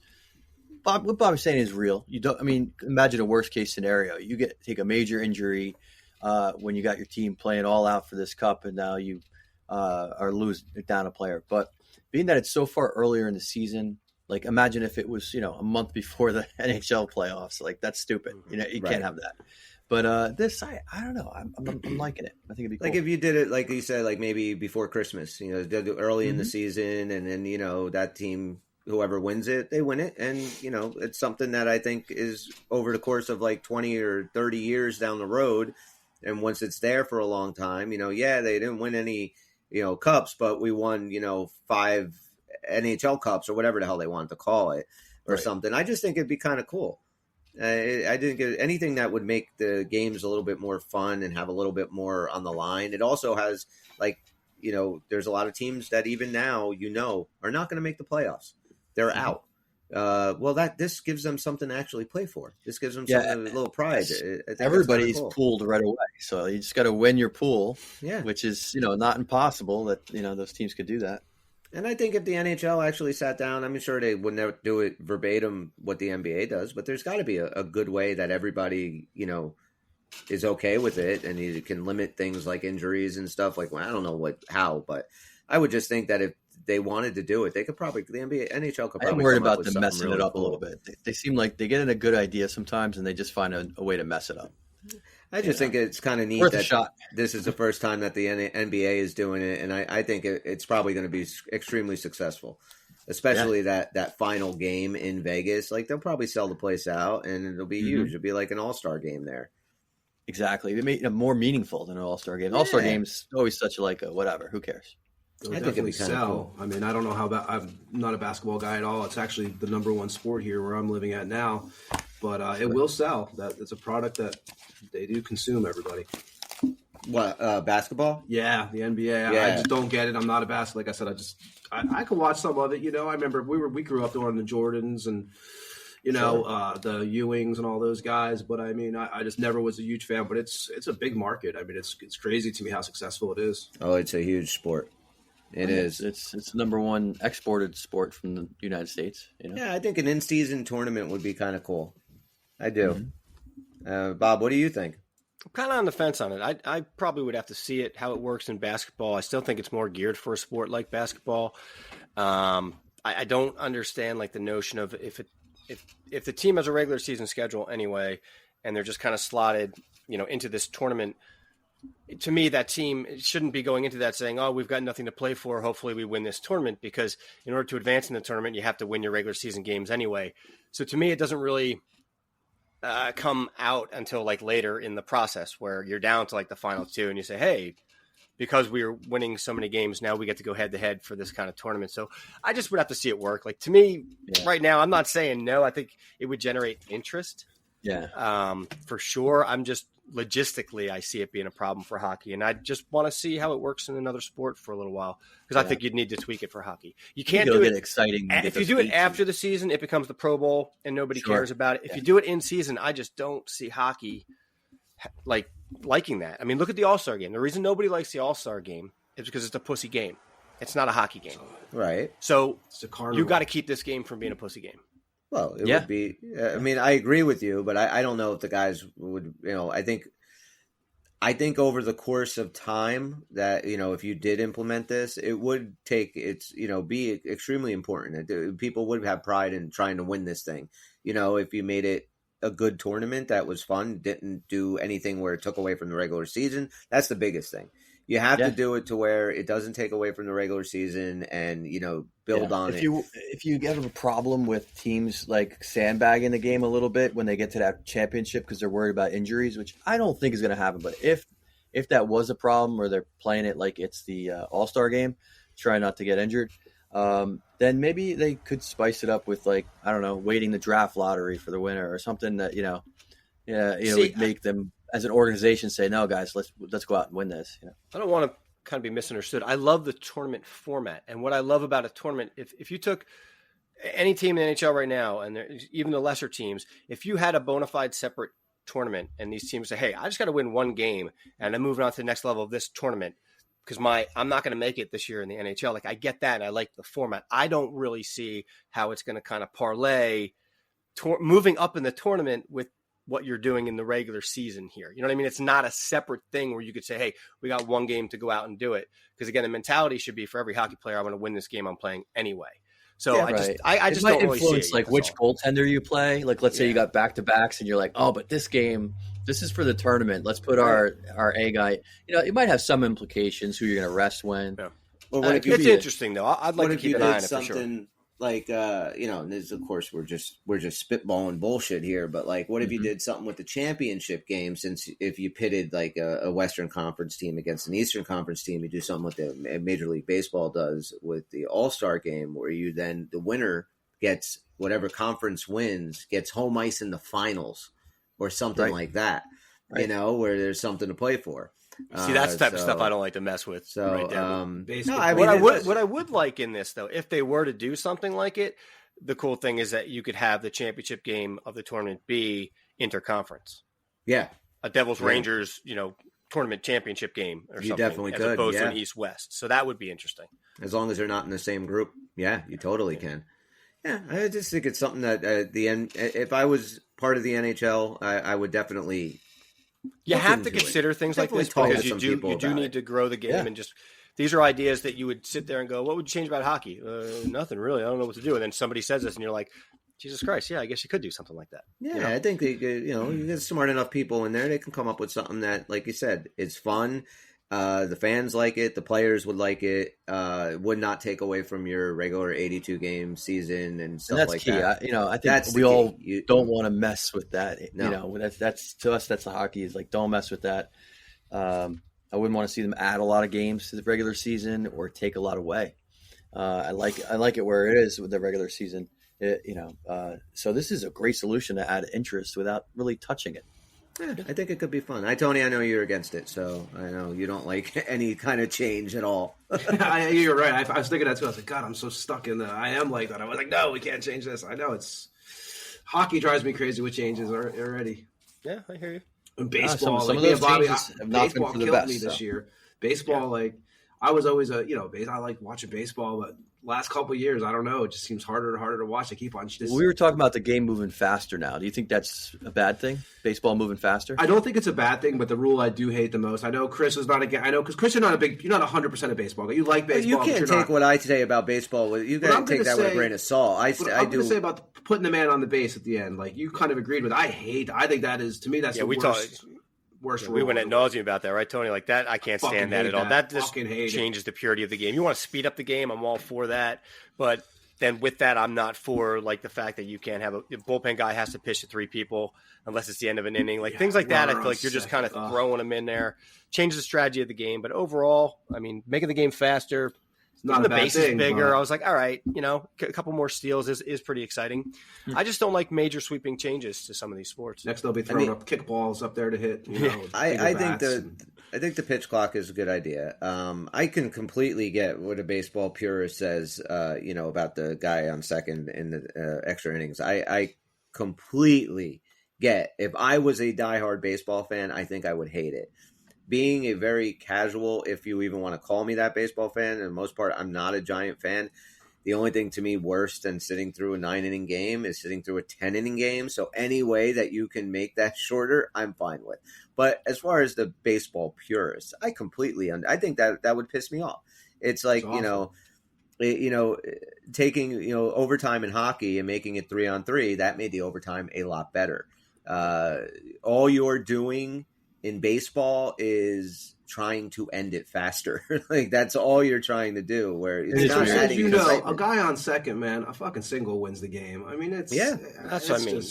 What Bob is saying is real. Imagine a worst case scenario. You take a major injury when you got your team playing all out for this cup, and now you are losing down a player. But being that it's so far earlier in the season, like imagine if it was a month before the NHL playoffs. Like that's stupid. You can't have that. But this, I don't know. I'm liking it. I think it'd be cool. Like if you did it, like you said, like maybe before Christmas, early in the season, and then that team. Whoever wins it, they win it. And, it's something that I think is over the course of like 20 or 30 years down the road. And once it's there for a long time, they didn't win any, cups, but we won, 5 NHL cups or whatever the hell they wanted to call it or something. I just think it'd be kind of cool. I didn't get anything that would make the games a little bit more fun and have a little bit more on the line. It also has like, there's a lot of teams that even now, are not going to make the playoffs. They're out. This gives them something to actually play for. This gives them a little pride. Everybody's pooled right away, so you just got to win your pool. Yeah, which is not impossible that those teams could do that. And I think if the NHL actually sat down, I'm sure they would never do it verbatim what the NBA does, but there's got to be a good way that everybody is okay with it, and you can limit things like injuries and stuff. Like I don't know how, but I would just think that if they wanted to do it, they could probably NHL could probably. I'm worried about them messing really it up a little bit. They seem like they get in a good idea sometimes, and they just find a way to mess it up. I just think it's kind of neat that this is the first time that the NBA is doing it, and I think it's probably going to be extremely successful, especially that final game in Vegas. Like they'll probably sell the place out, and it'll be huge. It'll be like an all-star game there. Exactly, it made it more meaningful than an all-star game. All-star game's always such like a whatever. Who cares? I think it'd be sell. Cool. I don't know how I'm not a basketball guy at all. It's actually the number one sport here where I'm living at now, but it will sell. It's a product that they do consume. Everybody. What basketball? Yeah, the NBA. I just don't get it. I'm not a basketball. Like I said, I could watch some of it. I remember we grew up on the Jordans and the Ewings and all those guys. But I just never was a huge fan. But it's a big market. It's crazy to me how successful it is. Oh, it's a huge sport. It is. It's the number one exported sport from the United States. Yeah, I think an in-season tournament would be kind of cool. I do. Bob, what do you think? I'm kind of on the fence on it. I probably would have to see it, how it works in basketball. I still think it's more geared for a sport like basketball. I don't understand like the notion of if the team has a regular season schedule anyway, and they're just kind of slotted, into this tournament. To me, that team shouldn't be going into that saying, oh, we've got nothing to play for. Hopefully we win this tournament, because in order to advance in the tournament, you have to win your regular season games anyway. So to me, it doesn't really come out until like later in the process where you're down to like the final two and you say, hey, because we were winning so many games, now we get to go head to head for this kind of tournament. So I just would have to see it work. Like, to me right now, I'm not saying no. I think it would generate interest. Yeah. For sure. I'm just logistically, I see it being a problem for hockey, and I just want to see how it works in another sport for a little while, because I think you'd need to tweak it for hockey. You can't do it exciting. If you do it after the season, it becomes the Pro Bowl and nobody cares about it. If you do it in season, I just don't see hockey liking that. I mean, look at the All-Star game. The reason nobody likes the All-Star game is because it's a pussy game. It's not a hockey game. Right. So you got to keep this game from being a pussy game. Well, it would be. I mean, I agree with you, but I don't know if the guys would. I think over the course of time that if you did implement this, it would take be extremely important. People would have pride in trying to win this thing. If you made it a good tournament that was fun, didn't do anything where it took away from the regular season. That's the biggest thing. You have to do it to where it doesn't take away from the regular season and, build on it. If you have a problem with teams like sandbagging the game a little bit when they get to that championship because they're worried about injuries, which I don't think is going to happen, but if that was a problem or they're playing it like it's the All-Star game, trying not to get injured, then maybe they could spice it up with waiting the draft lottery for the winner or something that, would make them as an organization say, no, guys, let's go out and win this. I don't want to kind of be misunderstood. I love the tournament format. And what I love about a tournament, if you took any team in the NHL right now, and even the lesser teams, if you had a bona fide separate tournament and these teams say, hey, I just got to win one game and I'm moving on to the next level of this tournament because I'm not going to make it this year in the NHL. Like, I get that. And I like the format. I don't really see how it's going to kind of parlay moving up in the tournament with what you're doing in the regular season here. You know what I mean? It's not a separate thing where you could say, hey, we got one game to go out and do it. Because again, the mentality should be for every hockey player, I want to win this game I'm playing anyway. So I just don't really see it. Like which goaltender you play. Like, let's say you got back-to-backs and you're like, oh, but this game, this is for the tournament. Let's put our A guy. It might have some implications who you're going to rest when. Yeah. Well, it's interesting though. I'd like to keep an eye on it for sure. Like, and this, of course, we're just spitballing bullshit here. But like, what if you did something with the championship game? Since if you pitted like a Western Conference team against an Eastern Conference team, you do something with the Major League Baseball does with the All-Star game, where you then the winner gets whatever conference wins gets home ice in the finals or something like that. Right. Where there's something to play for. See, that's the type of stuff I don't like to mess with. So, right there. what I would like in this though, if they were to do something like it, the cool thing is that you could have the championship game of the tournament be interconference. Yeah, a Devils Rangers, tournament championship game or something. Definitely as could, opposed to an East-West. So that would be interesting. As long as they're not in the same group, yeah, you totally can. Yeah, I just think it's something that at the end, if I was part of the NHL, I would definitely. You have to consider things like this because you do need to grow the game and just these are ideas that you would sit there and go, what would you change about hockey? Nothing really. I don't know what to do. And then somebody says this and you're like, Jesus Christ, yeah, I guess you could do something like that. Yeah, I think you get smart enough people in there, they can come up with something that, like you said, it's fun. The fans like it. The players would like it. Would not take away from your regular 82 game season and stuff like that. I think we all don't want to mess with that. No. That's to us. That's the hockey is like, don't mess with that. I wouldn't want to see them add a lot of games to the regular season or take a lot away. I like it where it is with the regular season. So this is a great solution to add interest without really touching it. Yeah, I think it could be fun. Tony, I know you're against it, so I know you don't like any kind of change at all. You're right. I was thinking that too. I was like, God, I'm so stuck in I am like that. I was like, no, we can't change this. I know hockey drives me crazy with changes already. Yeah, I hear you. And baseball, some of those changes have not been for the best. Me this year. Baseball, I was always I like watching baseball, but last couple of years, I don't know, it just seems harder and harder to watch. I keep on. We were talking about the game moving faster now. Do you think that's a bad thing? Baseball moving faster? I don't think it's a bad thing, but the rule I do hate the most. I know Chris is not again. I know because Chris, you're not 100% of baseball. You like baseball. You can't take what I say about baseball. You got to take that with a grain of salt. I'm going to say about putting the man on the base at the end. Like you kind of agreed with. I think that is to me that's the worst. We went at nauseam about that, right, Tony? Like that, I can't stand that at all. That just changes the purity of the game. You want to speed up the game, I'm all for that. But then with that, I'm not for like the fact that you can't have a bullpen guy has to pitch to 3 people unless it's the end of an inning. Like things like that, I feel like you're just kind of throwing them in there, changes the strategy of the game. But overall, I mean, making the game faster, Not the a bad bases thing, bigger. but- I was like, all right, a couple more steals is pretty exciting. I just don't like major sweeping changes to some of these sports. Next, they'll be throwing up kickballs up there to hit. I think the pitch clock is a good idea. I can completely get what a baseball purist says, about the guy on second in the extra innings. I completely get. If I was a diehard baseball fan, I think I would hate it. Being a very casual, if you even want to call me that, baseball fan, and the most part, I'm not a giant fan. The only thing to me worse than sitting through a 9-inning game is sitting through a 10-inning game. So any way that you can make that shorter, I'm fine with. But as far as the baseball purists, I completely I think that would piss me off. It's like, taking, overtime in hockey and making it 3-on-3, that made the overtime a lot better. All you're doing in baseball is trying to end it faster. Like that's all you're trying to do. Where it's not adding excitement. A guy on second, man, a fucking single wins the game. I mean, that's what I mean.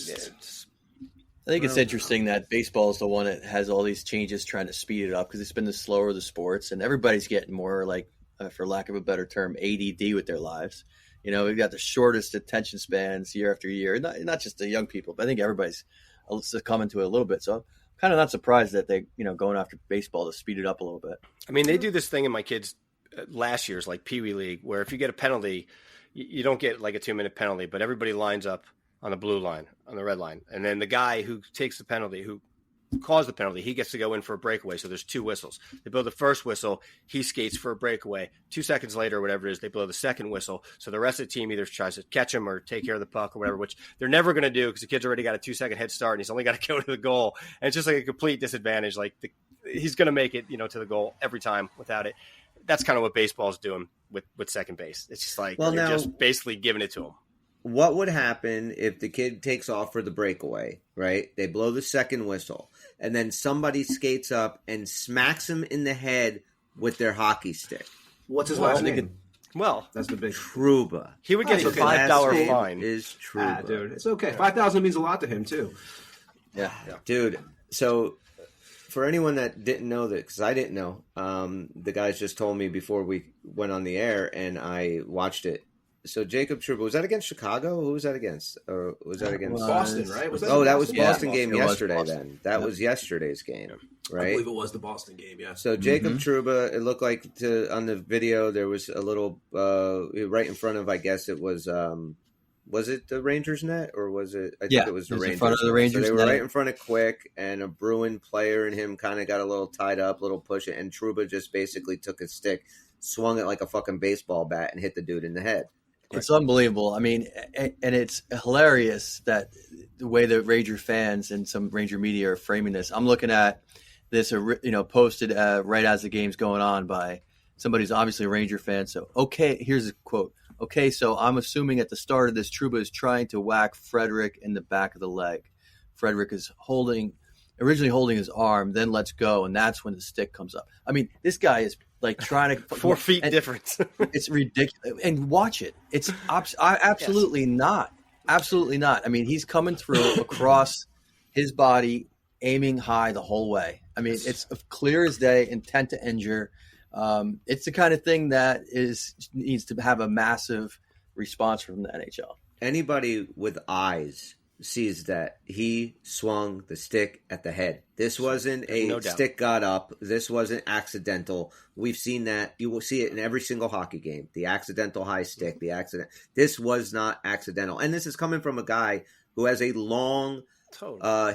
I think it's interesting that baseball is the one that has all these changes trying to speed it up because it's been the slower of the sports, and everybody's getting more like, for lack of a better term, ADD with their lives. We've got the shortest attention spans year after year. Not just the young people, but I think everybody's succumbing to it a little bit. So kind of not surprised that they, going after baseball to speed it up a little bit. I mean, they do this thing in my kids' last year's like Pee Wee League, where if you get a penalty, you don't get like a 2-minute penalty, but everybody lines up on the blue line, on the red line. And then the guy who takes the penalty, who caused the penalty, he gets to go in for a breakaway. So there's 2 whistles. They blow the first whistle, he skates for a breakaway. 2 seconds later, or whatever it is, they blow the second whistle. So the rest of the team either tries to catch him or take care of the puck or whatever, which they're never going to do because the kid's already got a 2-second head start and he's only got to go to the goal. And it's just like a complete disadvantage. Like he's going to make it, to the goal every time without it. That's kind of what baseball's doing with second base. It's just like they're just basically giving it to him. What would happen if the kid takes off for the breakaway, right? They blow the second whistle, and then somebody skates up and smacks him in the head with their hockey stick. What's his last name? That's the big Trouba. He would get a $5 fine. Is Trouba. Dude, it's okay. $5,000 means a lot to him too. Yeah. Dude. So for anyone that didn't know that, because I didn't know, the guys just told me before we went on the air, and I watched it. So Jacob Trouba, was that against Chicago? Who was that against? Or was that against Boston? Right? That was Boston game yesterday. Boston. Then that was yesterday's game, right? I believe it was the Boston game. Yeah. So Jacob Trouba, it looked like on the video there was a little right in front of. I guess it was. Was it the Rangers net or was it? I think it was the Rangers. In front of the Rangers. So they were right in front of Quick, and a Bruin player and him kind of got a little tied up, a little push it, and Trouba just basically took his stick, swung it like a fucking baseball bat, and hit the dude in the head. It's unbelievable. I mean, and it's hilarious that the way the Ranger fans and some Ranger media are framing this. I'm looking at this, posted right as the game's going on by somebody who's obviously a Ranger fan. So, here's a quote. Okay, so I'm assuming at the start of this, Trouba is trying to whack Frederick in the back of the leg. Frederick is originally holding his arm, then lets go, and that's when the stick comes up. I mean, this guy is like trying to 4 feet difference. It's ridiculous. And watch it. It's absolutely not. Absolutely not. I mean, he's coming through across his body, aiming high the whole way. I mean, it's clear as day, intent to injure. It's the kind of thing that needs to have a massive response from the NHL. Anybody with eyes sees that he swung the stick at the head. This wasn't stick got up. This wasn't accidental. We've seen that. You will see it in every single hockey game. The accidental high stick, the accident. This was not accidental. And this is coming from a guy who has a long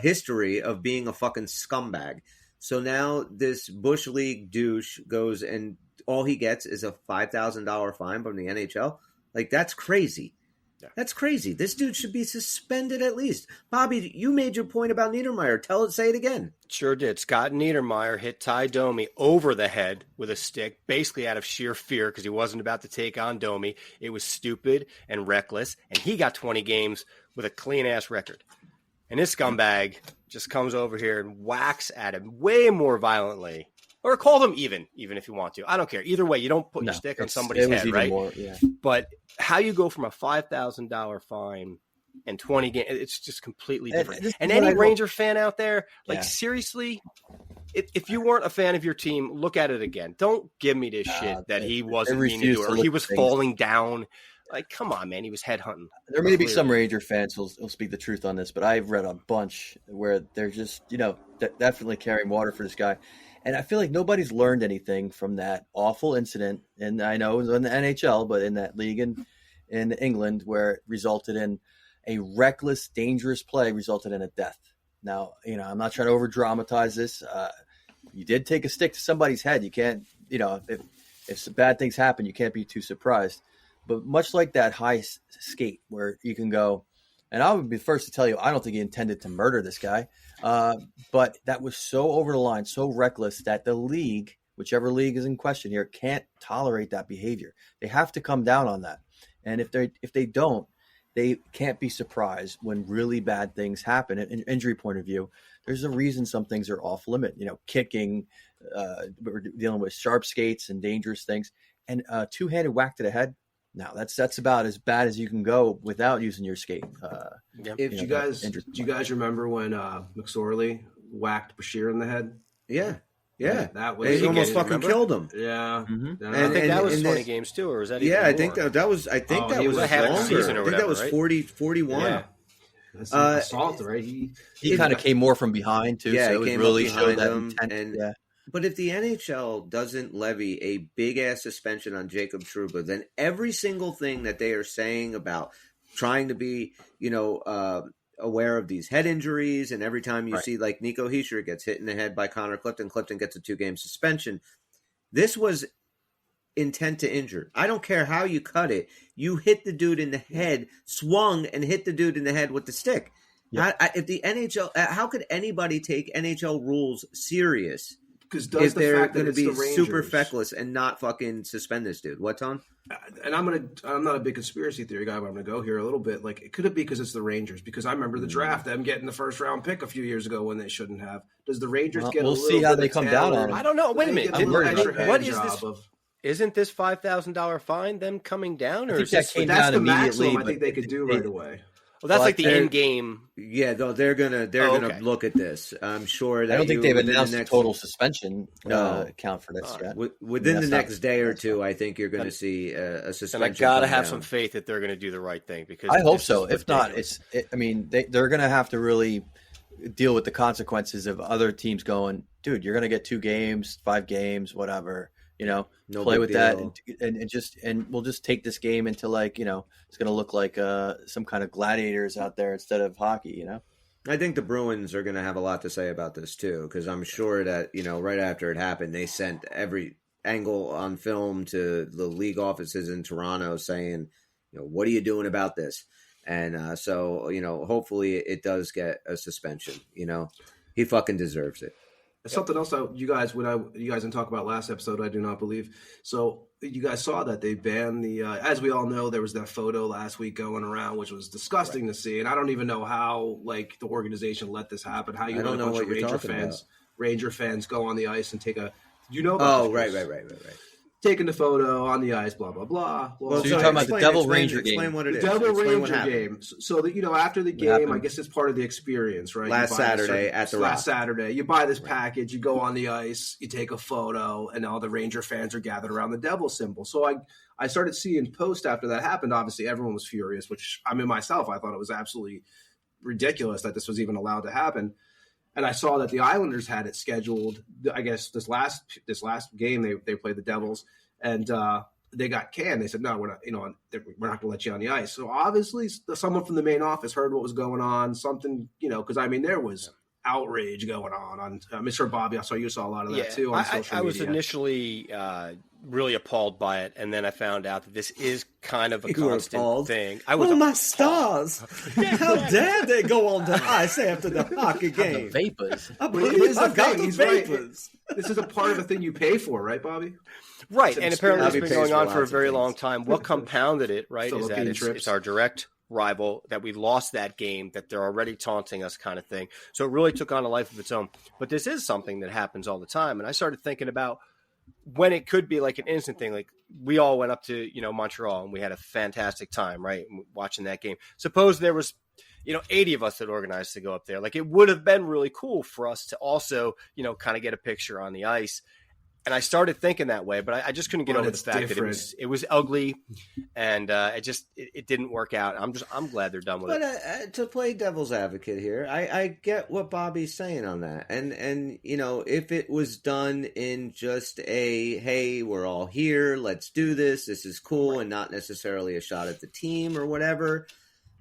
history of being a fucking scumbag. So now this Bush League douche goes and all he gets is a $5,000 fine from the NHL. Like, that's crazy. Yeah. That's crazy. This dude should be suspended at least. Bobby, you made your point about Niedermeyer. Say it again. Sure did. Scott Niedermeyer hit Ty Domi over the head with a stick, basically out of sheer fear because he wasn't about to take on Domi. It was stupid and reckless, and he got 20 games with a clean-ass record. And this scumbag just comes over here and whacks at him way more violently or call them even if you want to. I don't care. Either way, you don't put your stick on somebody's head, right? More, yeah. But how you go from a $5,000 fine and 20 games, it's just completely different. And any Ranger fan out there, like seriously, if you weren't a fan of your team, look at it again. Don't give me this shit that he wasn't mean to do it, or he was falling down. Like, come on, man. He was headhunting. There may be some Ranger fans who'll speak the truth on this, but I've read a bunch where they're just, definitely carrying water for this guy. And I feel like nobody's learned anything from that awful incident. And I know it was in the NHL, but in that league in England where it resulted in a reckless, dangerous play resulted in a death. Now, I'm not trying to over dramatize this. You did take a stick to somebody's head. You can't, if some bad things happen, you can't be too surprised. But much like that high skate where you can go, and I would be the first to tell you, I don't think he intended to murder this guy. But that was so over the line, so reckless that the league, whichever league is in question here, can't tolerate that behavior. They have to come down on that. And if they don't, they can't be surprised when really bad things happen. In an injury point of view, there's a reason some things are off limit. Kicking, we're dealing with sharp skates and dangerous things, and two-handed whack to the head. Now that's about as bad as you can go without using your skate. Do you guys remember when McSorley whacked Bashir in the head? Yeah. That was he almost fucking killed him. Yeah, and I think that was 20 games too, or was that? Yeah, I think that was. I think that was half longer. season or whatever, I think that was 40, 41. Yeah. That's assault, right? He kind of came more from behind too. Yeah, so he it came really up showed behind that him. intent. But if the NHL doesn't levy a big-ass suspension on Jacob Trouba, then every single thing that they are saying about trying to be, aware of these head injuries, and every time you see, like, Nico Hischier gets hit in the head by Connor Clifton gets a 2-game suspension. This was intent to injure. I don't care how you cut it. You hit the dude in the head, swung, and hit the dude in the head with the stick. Yeah. If the NHL, how could anybody take NHL rules serious? Because if they're going to be super feckless and not fucking suspend this dude. What, Tom? And I'm not a big conspiracy theory guy, but I'm going to go here a little bit. Like, could it be because it's the Rangers? Because I remember the draft, them getting the first round pick a few years ago when they shouldn't have. Does the Rangers get a little see how they come down on it. I don't know. Wait a minute. What is this? Of, isn't this $5,000 fine them coming down? Or I think that came that's down the immediately. maximum I think they could do right away. Well, that's like the end game. Yeah, though they're gonna look at this. I'm sure that I don't think they've announced a total suspension count for this yet. Within the next day or two, I think you're going to see a suspension. And I gotta have some faith that they're going to do the right thing because I hope so. If not, they're going to have to really deal with the consequences of other teams going, dude, you're going to get 2 games, 5 games, whatever. No play with deal. that and we'll just take this game into it's going to look like some kind of gladiators out there instead of hockey. I think the Bruins are going to have a lot to say about this too, because I'm sure that right after it happened, they sent every angle on film to the league offices in Toronto saying, what are you doing about this? And so hopefully it does get a suspension. He fucking deserves it. Something else you guys didn't talk about last episode, I do not believe. So you guys saw that they banned the, as we all know, there was that photo last week going around, which was disgusting to see. And I don't even know how, the organization let this happen. How you let a bunch of Ranger fans go on the ice and take a, right. Taking the photo on the ice, blah, blah, blah. Well, so you're talking about the Devil Ranger game. Explain what it is. The Devil Ranger game. So that, after the game, I guess it's part of the experience, right? Last Saturday, you buy this package, you go on the ice, you take a photo, and all the Ranger fans are gathered around the Devil symbol. So I started seeing posts after that happened. Obviously, everyone was furious, which, myself, I thought it was absolutely ridiculous that this was even allowed to happen. And I saw that the Islanders had it scheduled. I guess this last game they played the Devils, and they got canned. They said, "No, we're not. We're not going to let you on the ice." So obviously, someone from the main office heard what was going on. Something, because there was outrage going on Mr. Bobby. I saw you saw a lot of that too on social media. I was initially really appalled by it, and then I found out that this is kind of a constant thing. I was my stars! How dare they go on the ice after the hockey game? The vapors. I got the vapors. Right. This is a part of the thing you pay for, right, Bobby? Right, and apparently it's been going on for a very long time. What compounded it, right, is that it's our direct rival, that we lost that game, that they're already taunting us kind of thing. So it really took on a life of its own. But this is something that happens all the time. And I started thinking about when it could be like an instant thing. Like we all went up to, Montreal and we had a fantastic time, right? Watching that game. Suppose there was, 80 of us that organized to go up there. Like it would have been really cool for us to also, kind of get a picture on the ice. And I started thinking that way, but I just couldn't get over the fact that it was ugly, and it didn't work out. I'm glad they're done with it. But to play devil's advocate here, I get what Bobby's saying on that, and if it was done in just a hey, we're all here, let's do this is cool, and not necessarily a shot at the team or whatever.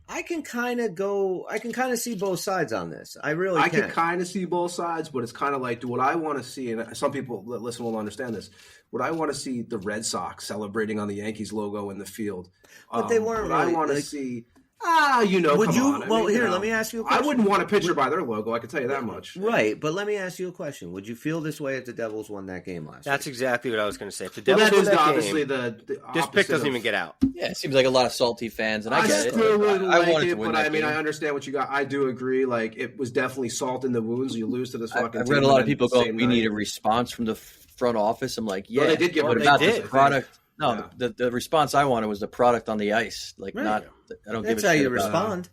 I can kind of see both sides on this. I can kind of see both sides, but it's kind of like, what I want to see, and some people that listen will understand this, what I want to see the Red Sox celebrating on the Yankees logo in the field. But they weren't really, I want to see... Would you? On. Well, let me ask you a question. I wouldn't want a picture by their logo. I can tell you that much. Right, but let me ask you a question. Would you feel this way if the Devils won that game last That's week? exactly what I was going to say. If the Devils won that obviously game, the this pick doesn't even get out. Yeah, it seems like a lot of salty fans, and I get still it. wouldn't I like wanted it, to win but that game. I understand what you got. I do agree. Like, it was definitely salt in the wounds. You lose to this fucking I've team. read a lot of people going, we need a response from the front office. I'm like, yeah. Well, they did give what it about they the did. product? No, Yeah. the response I wanted was the product on the ice. Like, Right. not, I don't give That's a how shit you about respond.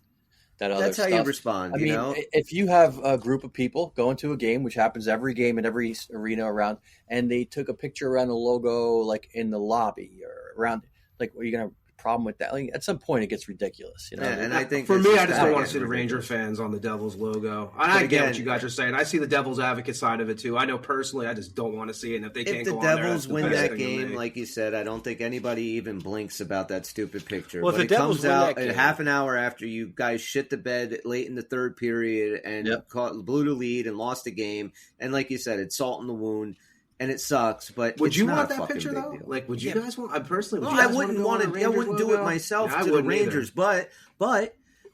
that other That's how stuff. you respond. I mean, if you have a group of people going to a game, which happens every game in every arena around, and they took a picture around the logo, like in the lobby or around, like, are you going to have a problem with that? Like, at some point, it gets ridiculous. Yeah, and I think for me, I just don't want to to see the Ranger fans on the Devils logo. And But I get again, what you guys are saying. I see the Devils advocate side of it too. I know personally, I just don't want to see it. And if they can't If the go on there, Devils that's the win best that thing to game, me. like you said, I don't think anybody even blinks about that stupid picture. Well, if but the it Devils comes win out that at game- half an hour after you guys shit the bed late in the third period and blew the lead and lost the game. And like you said, it's salt in the wound. And it sucks, but Would it's you not want a that fucking picture big though? deal. Like, would you guys want? I personally, would No, you I guys wouldn't want to want go to. I on a wouldn't do Rangers it logo? myself Yeah, I to the wouldn't either. Rangers, but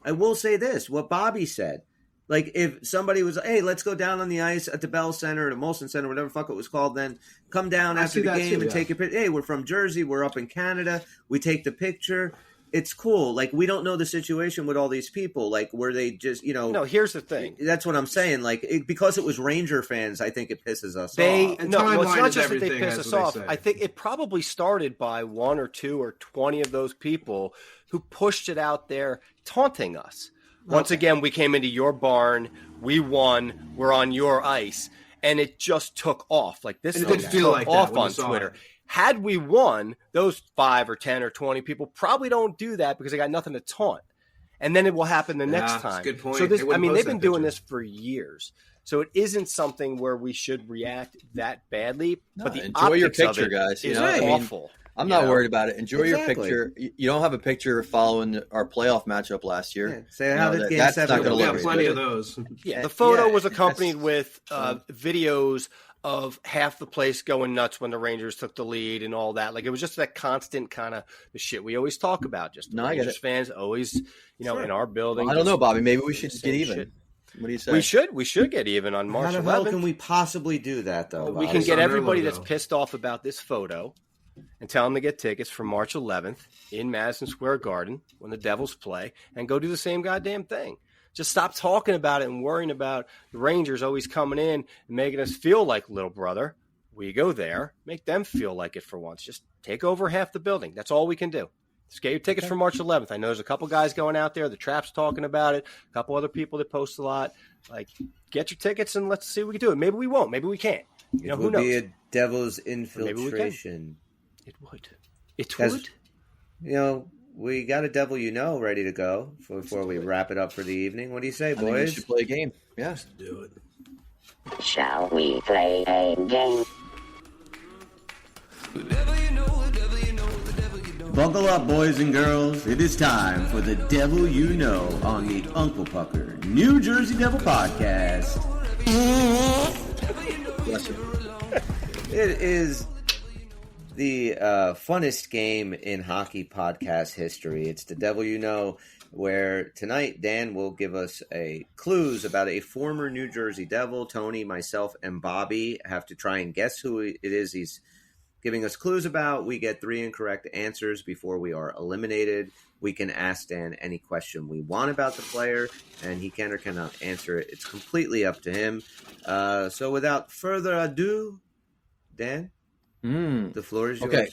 I will say this: what Bobby said. Like, if somebody was, hey, let's go down on the ice at the Bell Center, the Molson Center, whatever the fuck it was called then, come down I after see the that game too, and take a picture. Hey, we're from Jersey. We're up in Canada. We take the picture. It's cool. Like, we don't know the situation with all these people. Like, were they just, No, here's the thing. That's what I'm saying. Like, because it was Ranger fans, I think it pisses us off. And No, well, it's timeline not is just that they everything, piss as us they off. say. I think it probably started by 1 or 2 or 20 of those people who pushed it out there taunting us. Once again, we came into your barn, we won, we're on your ice, and it just took off. Like, this And it thing didn't feel took like that off when you on saw Twitter. it. Had we won, those 5 or 10 or 20 people probably don't do that because they got nothing to taunt. And then it will happen the next that's a time. good point. So this, They wouldn't they've post been that doing picture. this for years. So it isn't something where we should react that badly. But the enjoy your optics of picture, it guys. is I mean, awful. I'm you not know? worried about it. Enjoy your Exactly. picture. You don't have a picture following our playoff matchup last year. Yeah, say how did Game that's 7 not going go? to Yeah, look plenty good. of those. Yeah, the photo Yeah, was accompanied that's- with videos of half the place going nuts when the Rangers took the lead and all that. Like, it was just that constant kind of the shit we always talk about. Just the No, I get Rangers it. fans always, in our building. I don't know, just Bobby. Maybe we should same get even. shit. What do you say? We should get even on March How the hell 11th. can we possibly do that, though? We Bobby? can get on their everybody logo. that's pissed off about this photo and tell them to get tickets for March 11th in Madison Square Garden when the Devils play and go do the same goddamn thing. Just stop talking about it and worrying about the Rangers always coming in and making us feel like little brother. We go there, make them feel like it for once. Just take over half the building. That's all we can do. Just get your tickets for March 11th. I know there's a couple guys going out there. The Trap's talking about it. A couple other people that post a lot. Like, get your tickets and let's see what we can do. Maybe we won't. Maybe we can't. It Who would knows? be a Devil's Maybe we can. infiltration. It would. It Because- would. We got a Devil ready to go before we wrap it up for the evening. What do you say, I think we boys? should play a game. Yeah. Do it. Shall we play a game? Buckle up, boys and girls. It is time for the Devil You Know on the Uncle Pucker New Jersey Devil Podcast. Bless you. It is the funnest game in hockey podcast history. It's the Devil You Know, where tonight Dan will give us clues about a former New Jersey Devil. Tony, myself, and Bobby have to try and guess who it is he's giving us clues about. We get 3 incorrect answers before we are eliminated. We can ask Dan any question we want about the player, and he can or cannot answer it. It's completely up to him. So without further ado, Dan, the floor is yours. Okay,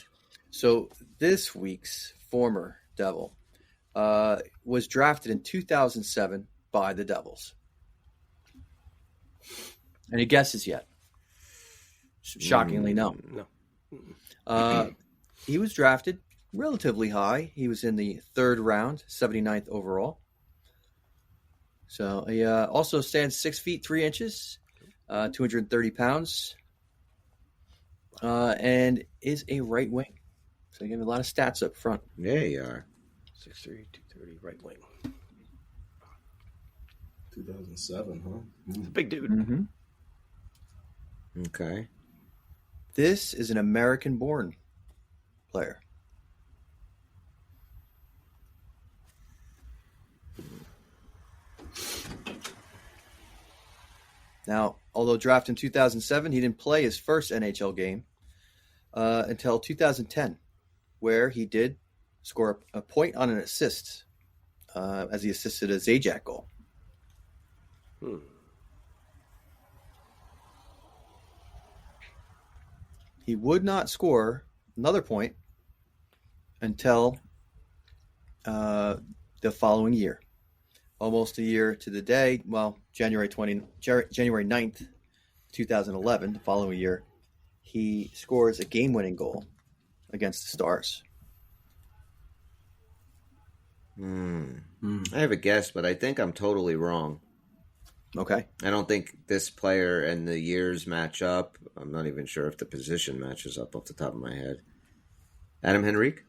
so this week's former Devil was drafted in 2007 by the Devils. Any guesses yet? Shockingly, no. He was drafted relatively high. He was in the 3rd round, 79th overall. So he also stands 6 feet 3 inches, 230 pounds, and is a right wing. So you have a lot of stats up front. There you are. 6'3", 230, right wing. 2007, huh? Big dude. Mm-hmm. Okay. This is an American-born player. Now, although drafted in 2007, he didn't play his first NHL game until 2010, where he did score a point on an assist as he assisted a Zajac goal. He would not score another point until the following year. Almost a year to the day, well, January 9th, 2011, the following year, he scores a game-winning goal against the Stars. I have a guess, but I think I'm totally wrong. Okay. I don't think this player and the years match up. I'm not even sure if the position matches up off the top of my head. Adam Henrique?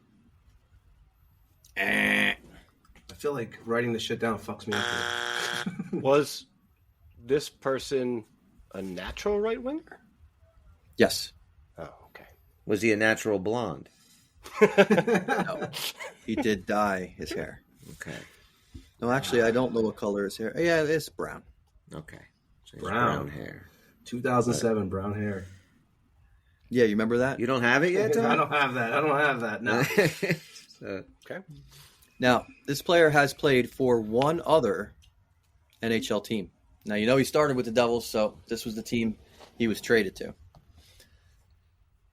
I feel like writing this shit down fucks me up. Was this person a natural right winger? Yes. Oh, okay. Was he a natural blonde? No. He did dye his hair. Okay. No, actually, I don't know what color his hair. Yeah, it's brown. Okay. So he's Brown. brown hair. 2007, brown hair. Yeah, you remember that? You don't have it yet, Tom? I don't have that. No. So, Okay. Now, this player has played for one other NHL team. Now, you know he started with the Devils, so this was the team he was traded to.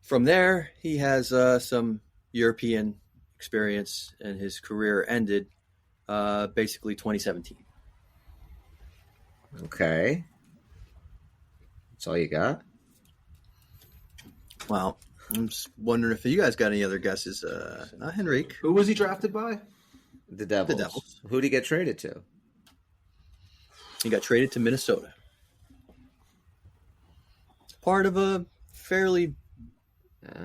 From there, he has some European experience, and his career ended basically 2017. okay. That's all you got? Well, I'm just wondering if you guys got any other guesses. Not Henrique. Who was he drafted by? The Devils. The Devils. Who'd he get traded to? He got traded to Minnesota. Part of a fairly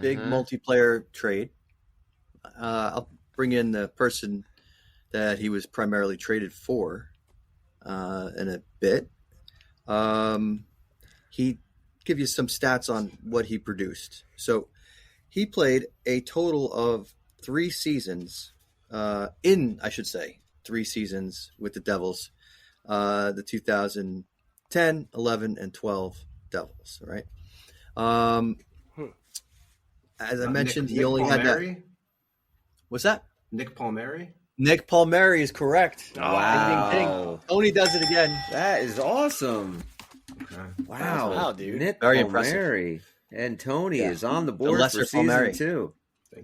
big multiplayer trade. I'll bring in the person that he was primarily traded for in a bit. He give you some stats on what he produced. So he played a total of 3 seasons three seasons with the Devils, the 2010, 11, and 12 Devils, right? As I mentioned, he only had that. What's that? Nick Palmieri? Nick Palmieri is correct. Wow. Ding, ding, ding. Tony does it again. That is awesome. Okay. Wow, dude. Nick Very Palmieri. And Tony is on the board lesser for season Palmieri. 2.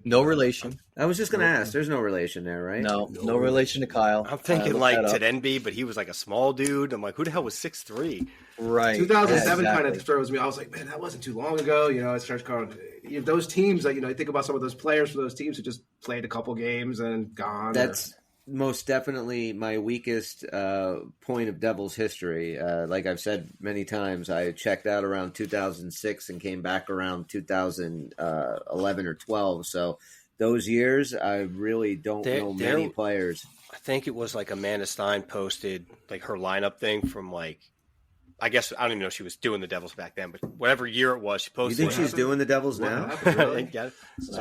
No relation. I was just going to ask. There's no relation there, right? No relation to Kyle. I'm thinking Look like that up. Tedembi, but he was like a small dude. I'm like, who the hell was 6'3"? Right. 2007 kind exactly. of throws me. I was like, man, that wasn't too long ago. You know, it starts going. Those teams that I think about some of those players for those teams who just played a couple games and gone. That's most definitely my weakest point of Devils history. Like I've said many times, I checked out around 2006 and came back around 2011 or 12. So those years, I really don't know many players. I think it was like Amanda Stein posted like her lineup thing from like, I guess I don't even know if she was doing the Devils back then, but whatever year it was, she You posted. think she's doing the Devils now? Really? Yeah.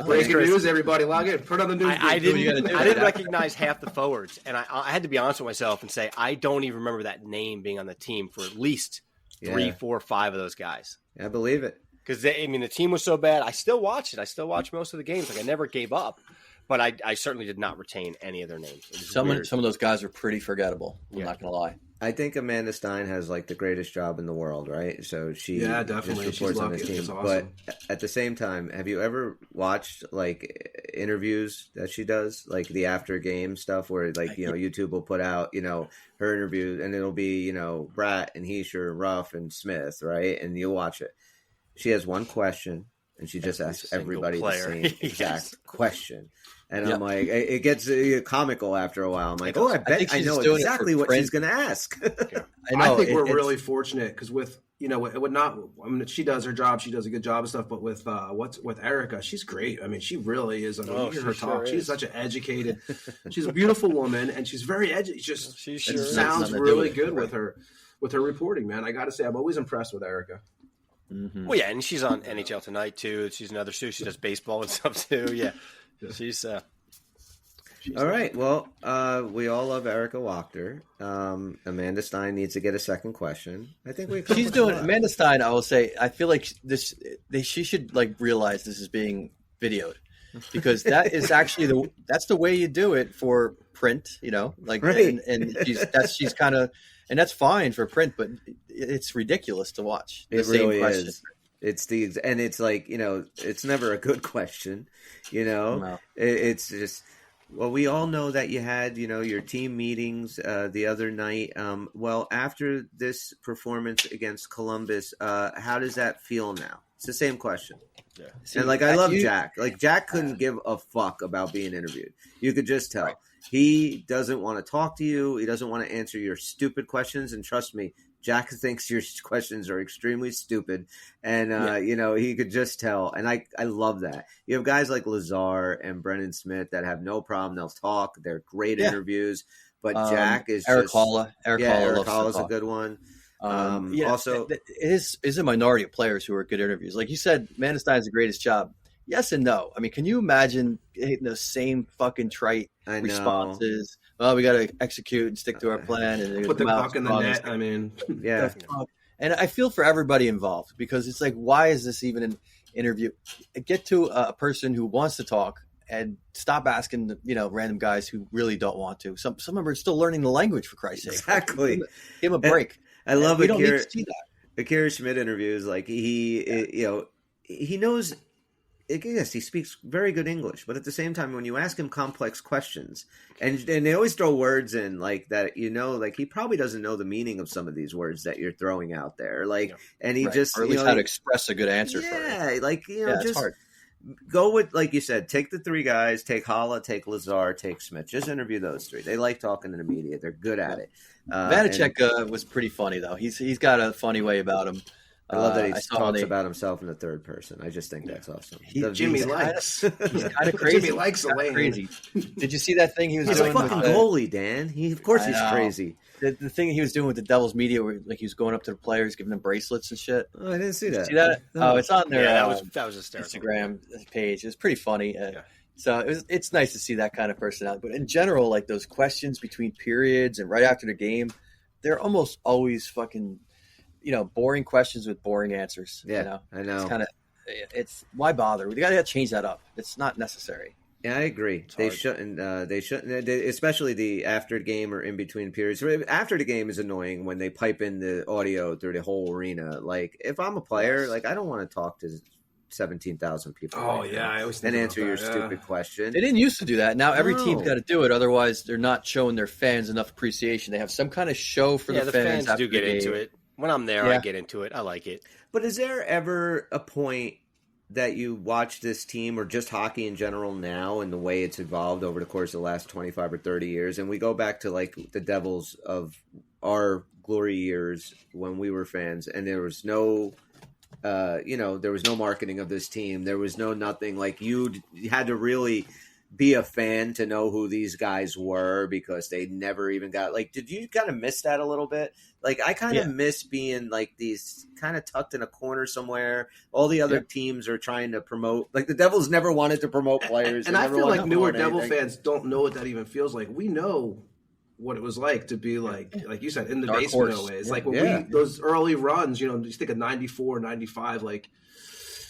Breaking news, everybody log in. Put on the news. I didn't do that. recognize half the forwards, and I had to be honest with myself and say I don't even remember that name being on the team for at least 3, 4, 5 of those guys. I believe it. because the team was so bad. I still watch it. I still watch most of the games. Like I never gave up, but I certainly did not retain any of their names. Some of those guys are pretty forgettable. I'm not gonna lie. I think Amanda Stein has like the greatest job in the world, right? So she definitely just reports on this team. Awesome. But at the same time, have you ever watched like interviews that she does, like the after game stuff, where like YouTube will put out her interview, and it'll be Bratt and Heischer, Ruff and Smith, right? And you'll watch it. She has one question, and she just asks everybody the same exact question. And I'm like, it gets comical after a while. I'm like, I bet I know exactly what she's going to ask. I think we're really fortunate because she does her job. She does a good job and stuff. But with Erica, she's great. I mean, she really is. You hear her talk. She's such an educated. She's a beautiful woman, and she's very educated. She sounds really good with her reporting. Man, I got to say, I'm always impressed with Erica. Mm-hmm. Well, yeah, and she's on NHL Tonight too. She's another Sue. She does baseball and stuff too. Yeah. She's all right. Well, we all love Erica Wachter. Amanda Stein needs to get a second question. I think she's doing Amanda Stein. I will say, I feel like she should like realize this is being videoed because that is actually that's the way you do it for print. Right. and she's kind of, and that's fine for print, but it's ridiculous to watch. It really is. It's and it's like, it's never a good question, No. It's just, well, we all know that you had, your team meetings the other night. Well, after this performance against Columbus, how does that feel now? It's the same question. Yeah. See, and I love Jack. Like Jack couldn't give a fuck about being interviewed. You could just tell. Right. He doesn't want to talk to you. He doesn't want to answer your stupid questions. And trust me, Jack thinks your questions are extremely stupid, and he could just tell. And I love that. You have guys like Lazar and Brennan Smith that have no problem. They'll talk. They're great interviews. But Jack is Eric just Halla. Eric Halla is a good one. Also, it is a minority of players who are good interviews. Like you said, Amanda Stein has the greatest job. Yes and no. I mean, can you imagine hitting those same fucking trite responses? Well, we got to execute and stick to our plan. And put the puck in the net. I mean, yeah. And I feel for everybody involved because it's like, why is this even an interview? Get to a person who wants to talk and stop asking, random guys who really don't want to. Some of them are still learning the language, for Christ's sake. Exactly. Give them a break. I love we don't need to see that. Akira Schmidt interviews. Like he knows. Yes, he speaks very good English, but at the same time, when you ask him complex questions, and they always throw words in like that, like he probably doesn't know the meaning of some of these words that you're throwing out there, and he just or at least how to express a good answer. Yeah, for it. Just hard. Go with, like you said, take the three guys, take Halla, take Lazar, take Smith. Just interview those three. They like talking to the media. They're good at it. Vanacek was pretty funny though. He's got a funny way about him. I love that he talks about himself in the third person. I just think that's awesome. Jimmy likes. He's kind of crazy. Jimmy likes Elaine. Crazy. Did you see that thing he was doing? He's a fucking goalie, Dan. Of course he's crazy. The thing he was doing with the Devils media, where like he was going up to the players, giving them bracelets and shit. Oh, I didn't see that. See that? No. Oh, it's on their that was hysterical. Instagram page. It was pretty funny. So it's nice to see that kind of personality. But in general, like those questions between periods and right after the game, they're almost always fucking, boring questions with boring answers. Yeah, I know. It's why bother? We got to change that up. It's not necessary. Yeah, I agree. They shouldn't. Especially the after game or in between periods. After the game is annoying when they pipe in the audio through the whole arena. Like if I'm a player, like I don't want to talk to 17,000 people. Oh yeah, I always think and answer your stupid question. They didn't used to do that. Now every team's got to do it. Otherwise, they're not showing their fans enough appreciation. They have some kind of show for the fans. Do get into it. When I'm there, I get into it. I like it. But is there ever a point that you watch this team or just hockey in general now and the way it's evolved over the course of the last 25 or 30 years? And we go back to like the Devils of our glory years when we were fans and there was no, there was no marketing of this team. There was no nothing. Like you had to really be a fan to know who these guys were because they never even got like, did you kind of miss that a little bit? Like I kind of miss being like these kind of tucked in a corner somewhere. All the other teams are trying to promote, like the Devils never wanted to promote players. And I feel like newer Devil fans don't know what that even feels like. We know what it was like to be like you said, in the basement always. Like when those early runs, you think of 94, 95, like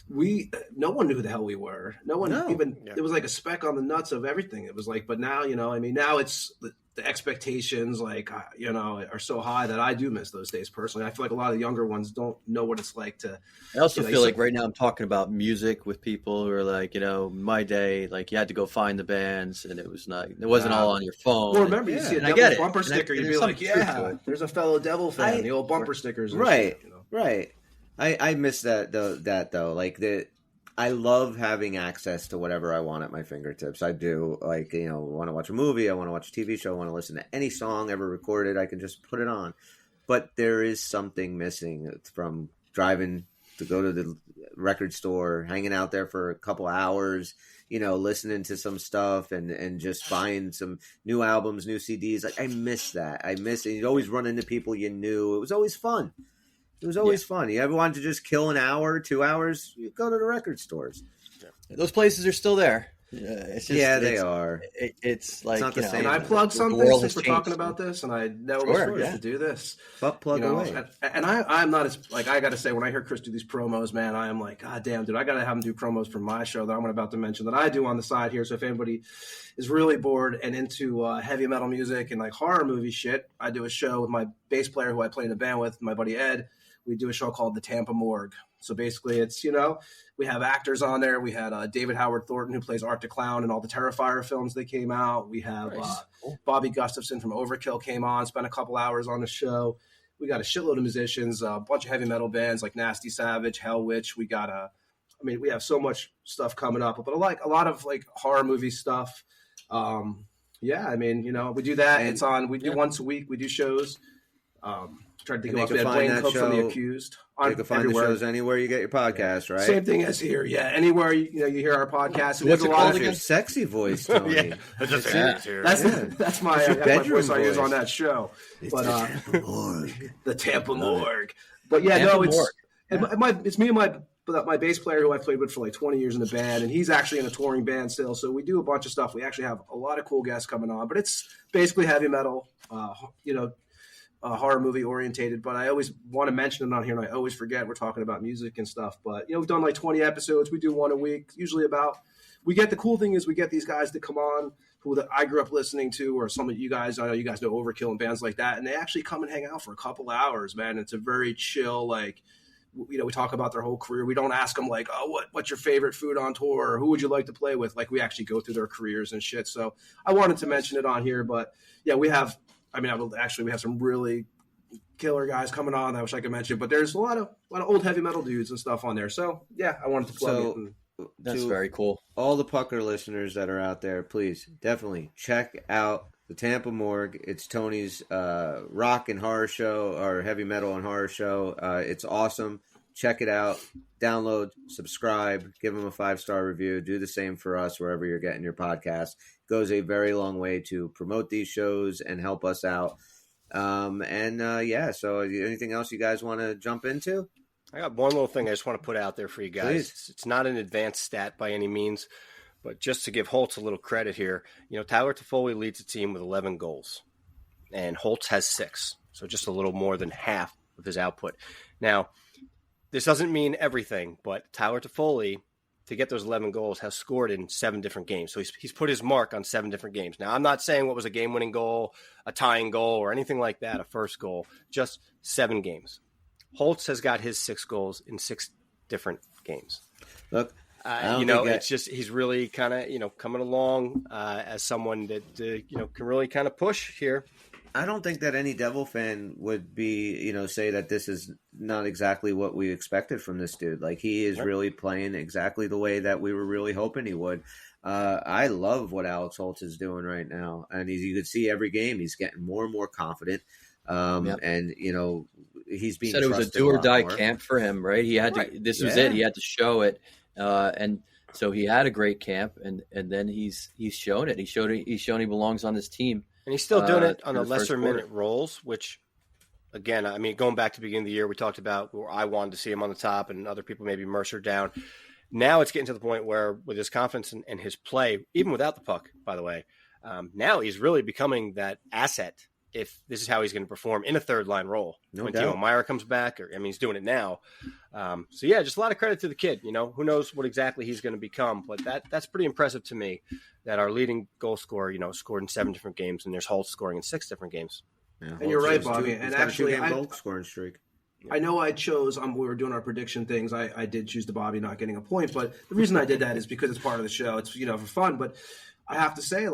no one knew who the hell we were. No one even, Yeah. it was like a speck on the nuts of everything. It was like, but now, now it's the expectations, are so high that I do miss those days personally. I feel like a lot of the younger ones don't know what it's like to. I also feel like right now I'm talking about music with people who are like, my day, like you had to go find the bands and it wasn't all on your phone. Well, remember, you see a and I Devils get it. bumper sticker, you'd be like, there's a fellow Devil fan, the old bumper stickers. And Right. shit, Right. I miss that though. Like I love having access to whatever I want at my fingertips. I do. Like, want to watch a movie, I want to watch a TV show, I want to listen to any song ever recorded, I can just put it on. But there is something missing from driving to go to the record store, hanging out there for a couple hours, listening to some stuff and just buying some new albums, new CDs. Like, I miss that. I miss it. You'd always run into people you knew. It was always fun. It was always fun. You ever wanted to just kill an hour, 2 hours? You go to the record stores. Those places are still there. They are. It's like, not the same. And I plug something since we're talking about this, and I never was supposed to do this. But plug away. And I'm not as, I got to say, when I hear Chris do these promos, man, I am like, God damn, dude, I got to have him do promos for my show that I'm about to mention that I do on the side here. So if anybody is really bored and into heavy metal music and like horror movie shit, I do a show with my bass player who I play in a band with, my buddy Ed. We do a show called The Tampa Morgue. So basically it's, we have actors on there. We had David Howard Thornton, who plays Art the Clown in all the Terrifier films that came out. We have Bobby Gustafson from Overkill came on, spent a couple hours on the show. We got a shitload of musicians, a bunch of heavy metal bands like Nasty Savage, Hell Witch. We have so much stuff coming up, but like a lot of like horror movie stuff. We do that. We do once a week. We do shows. Tried to think about that. Blaine Cook from The Accused. You can find the shows anywhere you get your podcast, right? Same thing as here. Yeah, anywhere you hear our podcast. What's it called again? Sexy voice, Tony. That's my voice I use on that show. But the Tampa Morgue. But yeah, it's me and my bass player who I played with for like 20 years in the band, and he's actually in a touring band still. So we do a bunch of stuff. We actually have a lot of cool guests coming on, but it's basically heavy metal. Horror movie orientated, but I always want to mention it on here, and I always forget we're talking about music and stuff. But we've done like 20 episodes. We do one a week, usually the cool thing is we get these guys to come on who that I grew up listening to, or some of you guys, I know you guys know Overkill and bands like that, and they actually come and hang out for a couple hours, man. It's a very chill, like, we talk about their whole career. We don't ask them like, oh, what's your favorite food on tour, or who would you like to play with? Like, we actually go through their careers and shit. So I wanted to mention it on here, but yeah, we have some really killer guys coming on. I wish I could mention, but there's a lot of old heavy metal dudes and stuff on there. So yeah, I wanted to plug it. That's very cool. All the Pucker listeners that are out there, please definitely check out the Tampa Morgue. It's Tony's rock and horror show, or heavy metal and horror show. It's awesome. Check it out. Download, subscribe, give them a 5-star review. Do the same for us wherever you're getting your podcast. Goes a very long way to promote these shows and help us out. So anything else you guys want to jump into? I got one little thing I just want to put out there for you guys. Please. It's not an advanced stat by any means, but just to give Holtz a little credit here, Tyler Toffoli leads the team with 11 goals, and Holtz has 6, so just a little more than half of his output. Now, this doesn't mean everything, but Tyler Toffoli, to get those 11 goals, has scored in 7 different games. So he's put his mark on 7 different games. Now, I'm not saying what was a game-winning goal, a tying goal, or anything like that, a first goal, just 7 games. Holtz has got his 6 goals in 6 different games. Look, it's just he's really kind of, coming along as someone that, can really kind of push here. I don't think that any Devil fan would be, say that this is not exactly what we expected from this dude. Like, he is really playing exactly the way that we were really hoping he would. I love what Alex Holtz is doing right now. And you could see every game, he's getting more and more confident. And, he's being said it was a do or die camp for him, right? He had to, this was it. He had to show it. And so he had a great camp, and then he's shown it. He's shown he belongs on this team. And he's still doing it on the lesser minute roles, which, again, I mean, going back to the beginning of the year, we talked about where I wanted to see him on the top and other people, maybe Mercer down. Now it's getting to the point where, with his confidence and his play, even without the puck, by the way, now he's really becoming that asset if this is how he's going to perform in a third line role No when doubt. Timo Meier comes back. He's doing it now. So yeah, just a lot of credit to the kid. Who knows what exactly he's going to become, but that's pretty impressive to me that our leading goal scorer, scored in 7 different games, and there's Holt scoring in 6 different games. Yeah, And you're right, Holtz Bobby. he's And got a actually, 2-game goal scoring streak. I know I chose, we were doing our prediction things. I did choose the Bobby not getting a point, but the reason I did that is because it's part of the show. It's, for fun. But I have to say,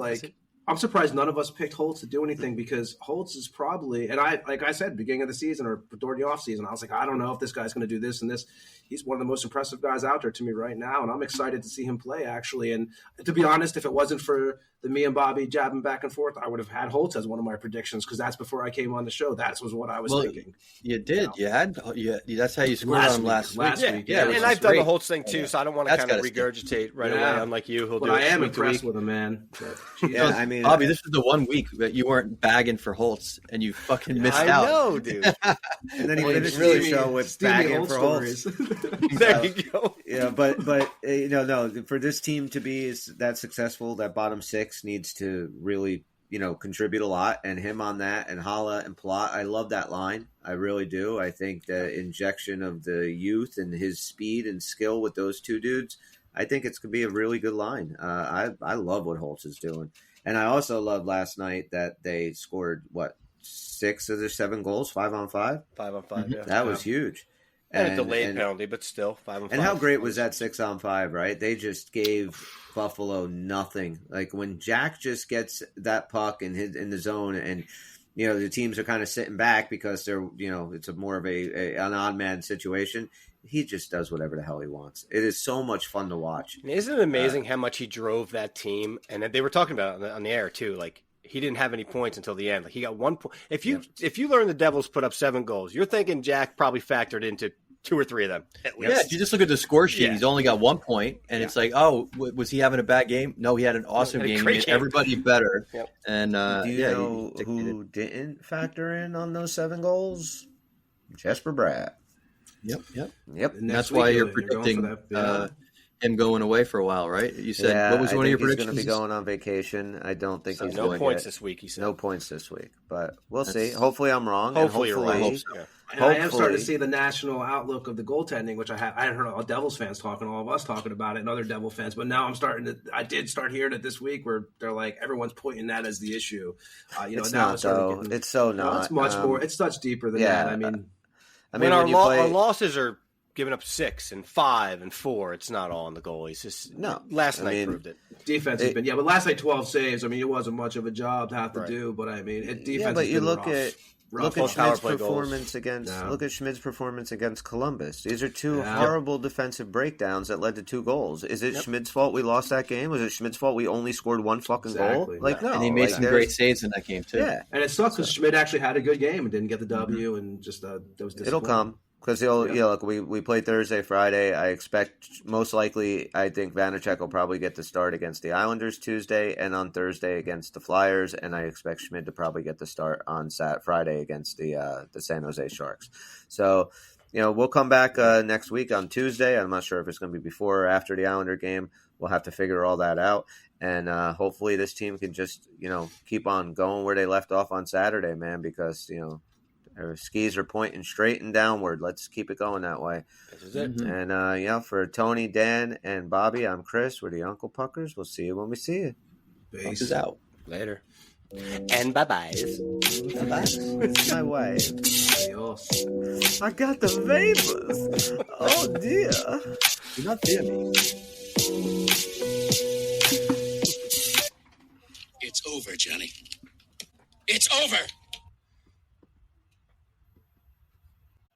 I'm surprised none of us picked Holtz to do anything because Holtz is probably, and like I said, beginning of the season or during the offseason, I was like, I don't know if this guy's going to do this and this. He's one of the most impressive guys out there to me right now, and I'm excited to see him play, actually. And to be honest, if it wasn't for me and Bobby jabbing back and forth, I would have had Holtz as one of my predictions because that's before I came on the show. That was what I was thinking. You did. You had. That's how you scored on him last week. Yeah, and I've done the Holtz thing too, so I don't want to That's kind of gotta regurgitate right away, unlike you. Who'll But do I it am week to impressed week. with him, man. Yeah, Bobby, this was the 1 week that you weren't bagging for Holtz, and you fucking missed out. I know, dude. And then he Well, finished really the show with steamy bagging old for Holtz. stories. There you go. Yeah, but no, for this team to be that successful, that bottom 6 needs to really, contribute a lot. And him on that, and Hala and Plot, I love that line. I really do. I think the injection of the youth and his speed and skill with those two dudes, I think it's going to be a really good line. I love what Holtz is doing. And I also love last night that they scored, 6 of their 7 goals, 5-on-5? 5-on-5, yeah. That was huge. And a delayed penalty, but still 5-on-5. And how great was that 6-on-5, right? They just gave Buffalo nothing. Like when Jack just gets that puck in the zone, and the teams are kind of sitting back because they're it's a more of an odd man situation. He just does whatever the hell he wants. It is so much fun to watch. And isn't it amazing how much he drove that team? And they were talking about it on the air too. Like he didn't have any points until the end. Like he got 1 point. If you learn the Devils put up 7 goals, you're thinking Jack probably factored into 2 or 3 of them. At least. Yeah, if you just look at the score sheet, he's only got 1 point, and it's like, was he having a bad game? No, he had an awesome game. He made everybody better. Yep. And do you know who didn't factor in on those 7 goals? Jesper Bratt. Yep. And that's why you're predicting him going away for a while, right? You said what was one of your predictions? He's going to be going on vacation. I don't think he's going to points this week. He said no points this week, but we'll see. Hopefully, I'm wrong. Hopefully, you're right. And I am starting to see the national outlook of the goaltending, which I hadn't heard all Devils fans talking, all of us talking about it, and other Devil fans. But now I did start hearing it this week where they're like, everyone's pointing that as the issue. It's not, though. It's so not. It's much more. It's much deeper than that. I mean, when our losses are giving up 6 and 5 and 4, it's not all on the goalies. Just last night proved it. Defense has been but last night 12 saves. I mean, it wasn't much of a job to have to do, but I mean, defense. But has you been look rough. Look at Schmidt's performance against Columbus. These are 2 horrible defensive breakdowns that led to 2 goals. Is it Schmidt's fault we lost that game? Was it Schmidt's fault we only scored 1 fucking goal? Like, no. And he made some great saves in that game too. Yeah, and it sucks because Schmidt actually had a good game and didn't get the W, and just that was disappointing. It'll come. Because look, we played Thursday, Friday. I expect most likely, I think Vanacek will probably get the start against the Islanders Tuesday and on Thursday against the Flyers, and I expect Schmidt to probably get the start on Friday against the San Jose Sharks. So, we'll come back next week on Tuesday. I'm not sure if it's going to be before or after the Islander game. We'll have to figure all that out, and hopefully this team can just keep on going where they left off on Saturday, man. Because our skis are pointing straight and downward. Let's keep it going that way. This is it. And, for Tony, Dan, and Bobby, I'm Chris. We're the Uncle Puckers. We'll see you when we see you. Peace out. Later. And bye-bye. It's my wife. Adios. I got the vapors. Oh, dear. You're not there, me. It's over, Johnny. It's over.